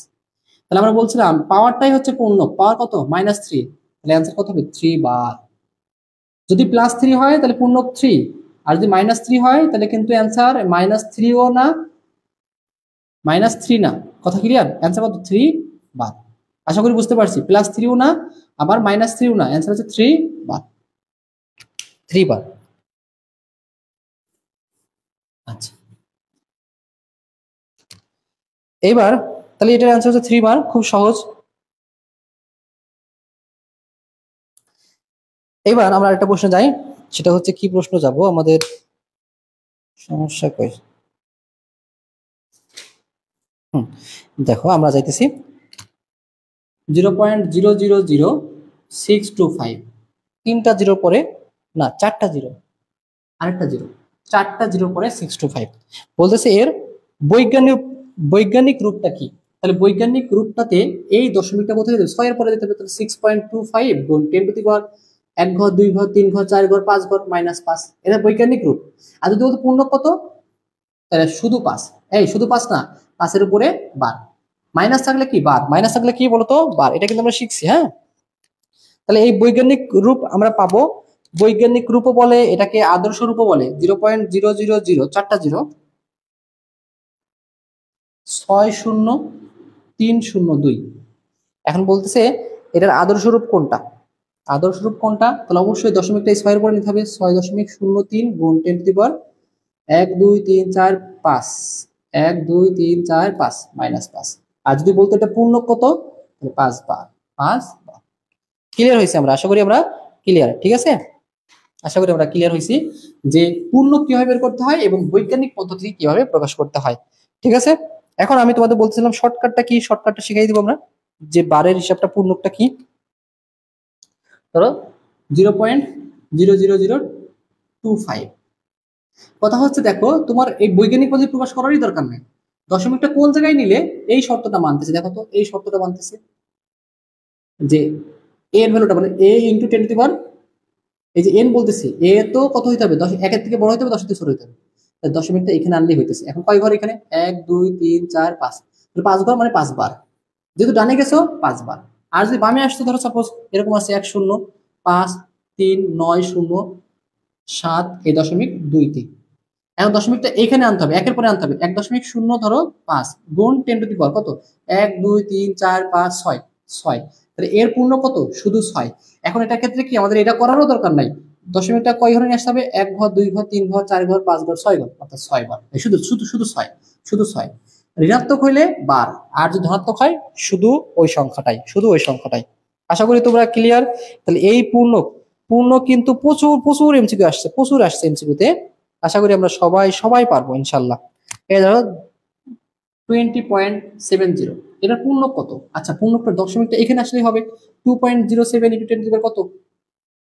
তাহলে আমরা বলছিলাম পাওয়ারটাই হচ্ছে পূর্ণ, পাওয়ার কত -3, তাহলে অ্যান্সার কত হবে 3 বার। যদি +3 হয় তাহলে পূর্ণক 3, আর যদি -3 হয় তাহলে কিন্তু অ্যান্সার -3ও না -3 না। কথা ক্লিয়ার? অ্যান্সার কত 3 বার। আশা করি বুঝতে পারছি, +3ও না আবার -3ও না, অ্যান্সার হচ্ছে 3 বার, 3 বার। আচ্ছা, এবার তাহলে এটার অ্যান্সার হচ্ছে 3 বার, খুব সহজ। এবার আমরা একটা প্রশ্ন যাই, সেটা হচ্ছে কি প্রশ্ন যাব আমাদের, সমস্যা কই, দেখো আমরা যাইতেছি 0.000625, 3টা জিরো পরে, না 4টা জিরো, আরেকটা জিরো, 4টা জিরো পরে 625 বলতেছে এর বৈজ্ঞানিক বৈজ্ঞানিক রূপটা কি। তাহলে বৈজ্ঞানিক রূপটাতে এই দশমিকটা কোথায় দিতে হবে, 6 এর পরে দিতে হবে, তাহলে 6.25 গুণ 10⁻⁴ 1 ঘর 2 ঘর 3 ঘর 4 ঘর 5 ঘর -5, এটা বৈজ্ঞানিক রূপ। আর যদি বলতো পূর্ণ কত, তাহলে শুধু 5, এই শুধু 5 না, 5-এর উপরে বার, মাইনাস থাকলে কি বার, মাইনাস থাকলে কি বলতো বার, এটা কিন্তু আমরা শিখছি, হ্যাঁ? তাহলে এই বৈজ্ঞানিক রূপ আমরা পাবো, বৈজ্ঞানিক রূপও বলে এটাকে, আদর্শ রূপও বলে। 0.000, 4টা জিরো, 60302। এখন বলতেছে এটার আদর্শ রূপ কোনটা, আদর্শ রূপ কোনটা, তাহলে অবশ্যই দশমিকটা 6-এর উপরে নিতে হবে, 6.03 গুণ 10⁻⁴ 1 2 3 4 5, 1 2 3 4 5 -5। আর যদি বলতো এটা পূর্ণ কত, তাহলে 5 বার, 5 বার। ক্লিয়ার হয়েছে? আমরা আশা করি আমরা ক্লিয়ার, ঠিক আছে? আশা করি আমরা ক্লিয়ার হয়েছি যে পূর্ণ কিভাবে বের করতে হয় এবং বৈজ্ঞানিক পদ্ধতি কিভাবে প্রকাশ করতে হয়, ঠিক আছে? এখন আমি তোমাদের বলছিলাম শর্টকাটটা কি, শর্টকাটটা শিখাই দিব আমরা, যে বারের হিসাবটা পূর্ণকটা কি। ধরো 0.00025, কথা হচ্ছে দেখো তোমার এই বৈজ্ঞানিক পদ্ধতি প্রকাশ করারই দরকার নেই, দশমিকটা কোন জায়গায় নিলে এই শর্তটা মানতেছে, দেখো তো এই শর্তটা মানতেছে যে এ এর ভ্যালুটা মানে a ইন্টু 10⁻⁴, এই যে n বলতেছি, এ তো কত হইতে হবে, 1-এর থেকে বড় হইতে হবে, 10-এর থেকে ছোট হইতে হবে। দশমিকটা এখানে আনলেই হইতেছে। এখন কয় ঘর এখানে, 1 2 3 4 5, 5 ঘর মানে 5 বার, যেহেতু ডানে গেছো 5 বার। আর যদি বামে আসতো, ধরো সাপোজ এরকম আছে 1 0 5 3 9 0 7, এই দশমিক 2 3, এখন দশমিকটা এখানে আনতে হবে, একের পরে আনতে হবে, 1.0 ধরো 5 গুণ 10⁻⁴ কত, 1 2 3 4 5 6, 6, তাহলে এর পূর্ণ কত, শুধু 6। এখন এটার ক্ষেত্রে কি আমাদের এটা করারও দরকার নাই, দশমিকটা কয় ঘরে নিয়ে আসতে হবে, 1 ঘর 2 ঘর 3 ঘর 4 ঘর 5 ঘর 6 ঘর, অর্থাৎ 6 বার, শুধু শুধু শুধু 6, শুধু 6। ঋণাত্মক হইলে বার, আর যদি ধনাত্মক হয় শুধু ওই সংখ্যাটাই, শুধু ওই সংখ্যাটাই। আশা করি তোমরা ক্লিয়ার। তাহলে এই পূর্ণ, পূর্ণ কিন্তু প্রচুর প্রচুর এমসিকিউ আসছে, প্রচুর আসছে এমসিকিউতে। আশা করি আমরা সবাই সবাই পারবো ইনশাল্লাহ। এই ধরো 20.70, এটা পূর্ণ কত? আচ্ছা পূর্ণকের দশমিকটা এখানে আসলেই হবে। 2.07 ইন্টু 10 কত?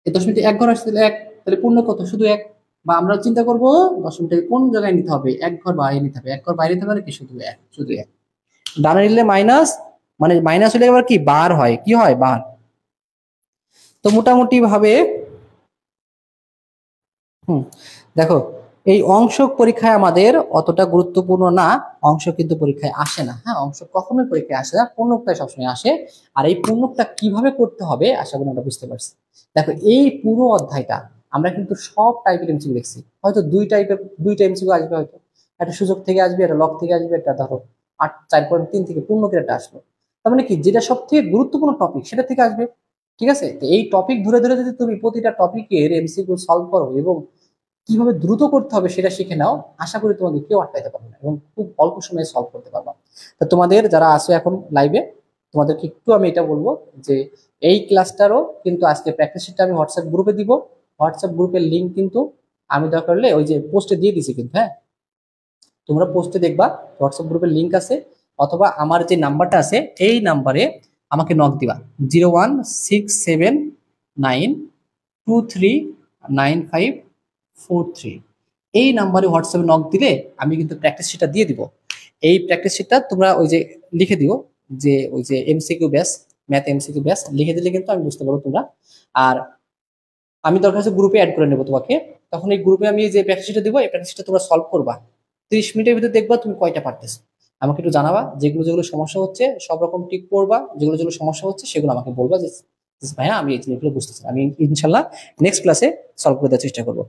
এই দশমিকটা এক ঘর আসছে এক, তাহলে পূর্ণ কত? শুধু এক। বা আমরা চিন্তা করবো দশমিকটাকে কোন জায়গায় নিতে হবে, এক ঘর বাইরে নিতে হবে। এক ঘর বাইরে নিতে পারে কি? শুধু এক, শুধু এক। ডানে নিলে মাইনাস, মানে মাইনাস হলে আবার কি বার হয়, কি হয় বার। তো মোটামুটি ভাবে দেখো এই অংশ পরীক্ষায় আমাদের অতটা গুরুত্বপূর্ণ না, অংশ কিন্তু পরীক্ষায় আসে না। হ্যাঁ, অংশ কখনোই পরীক্ষায় আসে না, পূর্ণকটাই সবসময় আসে। আর এই পূর্ণকটা কিভাবে করতে হবে আশা করি আমরা বুঝতে পারছি। দেখো এই পুরো অধ্যায়টা আমরা কিন্তু সব টাইপের এমসিকিউ দেখছি, হয়তো দুইটা এমসিকিউ আসবে, হয়তো একটা সুযোগ থেকে আসবে, একটা লক থেকে আসবে, একটা ধরো 8.4.3 থেকে পূর্ণ করে একটা আসবে। তার মানে কি, যেটা সব থেকে গুরুত্বপূর্ণ টপিক সেটা থেকে আসবে। ঠিক আছে, তো এই টপিক ধরে ধরে যদি তুমি প্রতিটা টপিকের এমসিকিউ সলভ করো এবং কিভাবে দ্রুত করতে হবে সেটা শিখে নাও, আশা করি তোমাদের কেউ আটকাইতে পারবে না এবং খুব অল্প সময়ে সলভ করতে পারবা। তো তোমাদের যারা আসো এখন লাইভে, তোমাদেরকে একটু আমি এটা বলবো যে এই ক্লাসটারও কিন্তু আজকে প্র্যাকটিস শিটটা আমি হোয়াটসঅ্যাপ গ্রুপে দিব। হোয়াটসঅ্যাপ গ্রুপের লিঙ্ক কিন্তু আমি দরকার হলে ওই যে পোস্টে দিয়ে দিছি কিন্তু, হ্যাঁ তোমরা পোস্টে দেখবা হোয়াটসঅ্যাপ গ্রুপের লিঙ্ক আছে, অথবা আমার যে নাম্বারটা আছে এই নাম্বারে আমাকে নক দিবা, 01679239543। এই নাম্বারে হোয়াটসঅ্যাপে নক দিলে আমি কিন্তু প্র্যাকটিস শিটটা দিয়ে দিব। এই প্র্যাকটিস শিটটা তোমরা ওই যে লিখে দিও যে ওই যে এমসিকিউ ব্যাস, ম্যাথ এমসিকিউ ব্যাস লিখে দিলে কিন্তু আমি বুঝতে পারবো তোমরা। আর আমি দরকার হচ্ছে গ্রুপে অ্যাড করে নেবো তোমাকে, তখন এই গ্রুপে আমি যে প্র্যাকটিস শিটটা দিব এই প্র্যাকটিস শিটটা তোমরা সলভ করবা। 30 মিনিটের ভিতরে দেখবা তুমি কয়টা পারতেছো। আমাকে একটু জানাবা যেগুলো যেগুলো সমস্যা হচ্ছে, সব রকম টিক করবা, যেগুলো যেগুলো সমস্যা হচ্ছে সেগুলো আমাকে বলবা যে ভাইয়া আমি এই জিনিসগুলো বুঝতেছি, আমি ইনশাল্লাহ নেক্সট ক্লাসে সলভ করে দেওয়ার চেষ্টা করবো।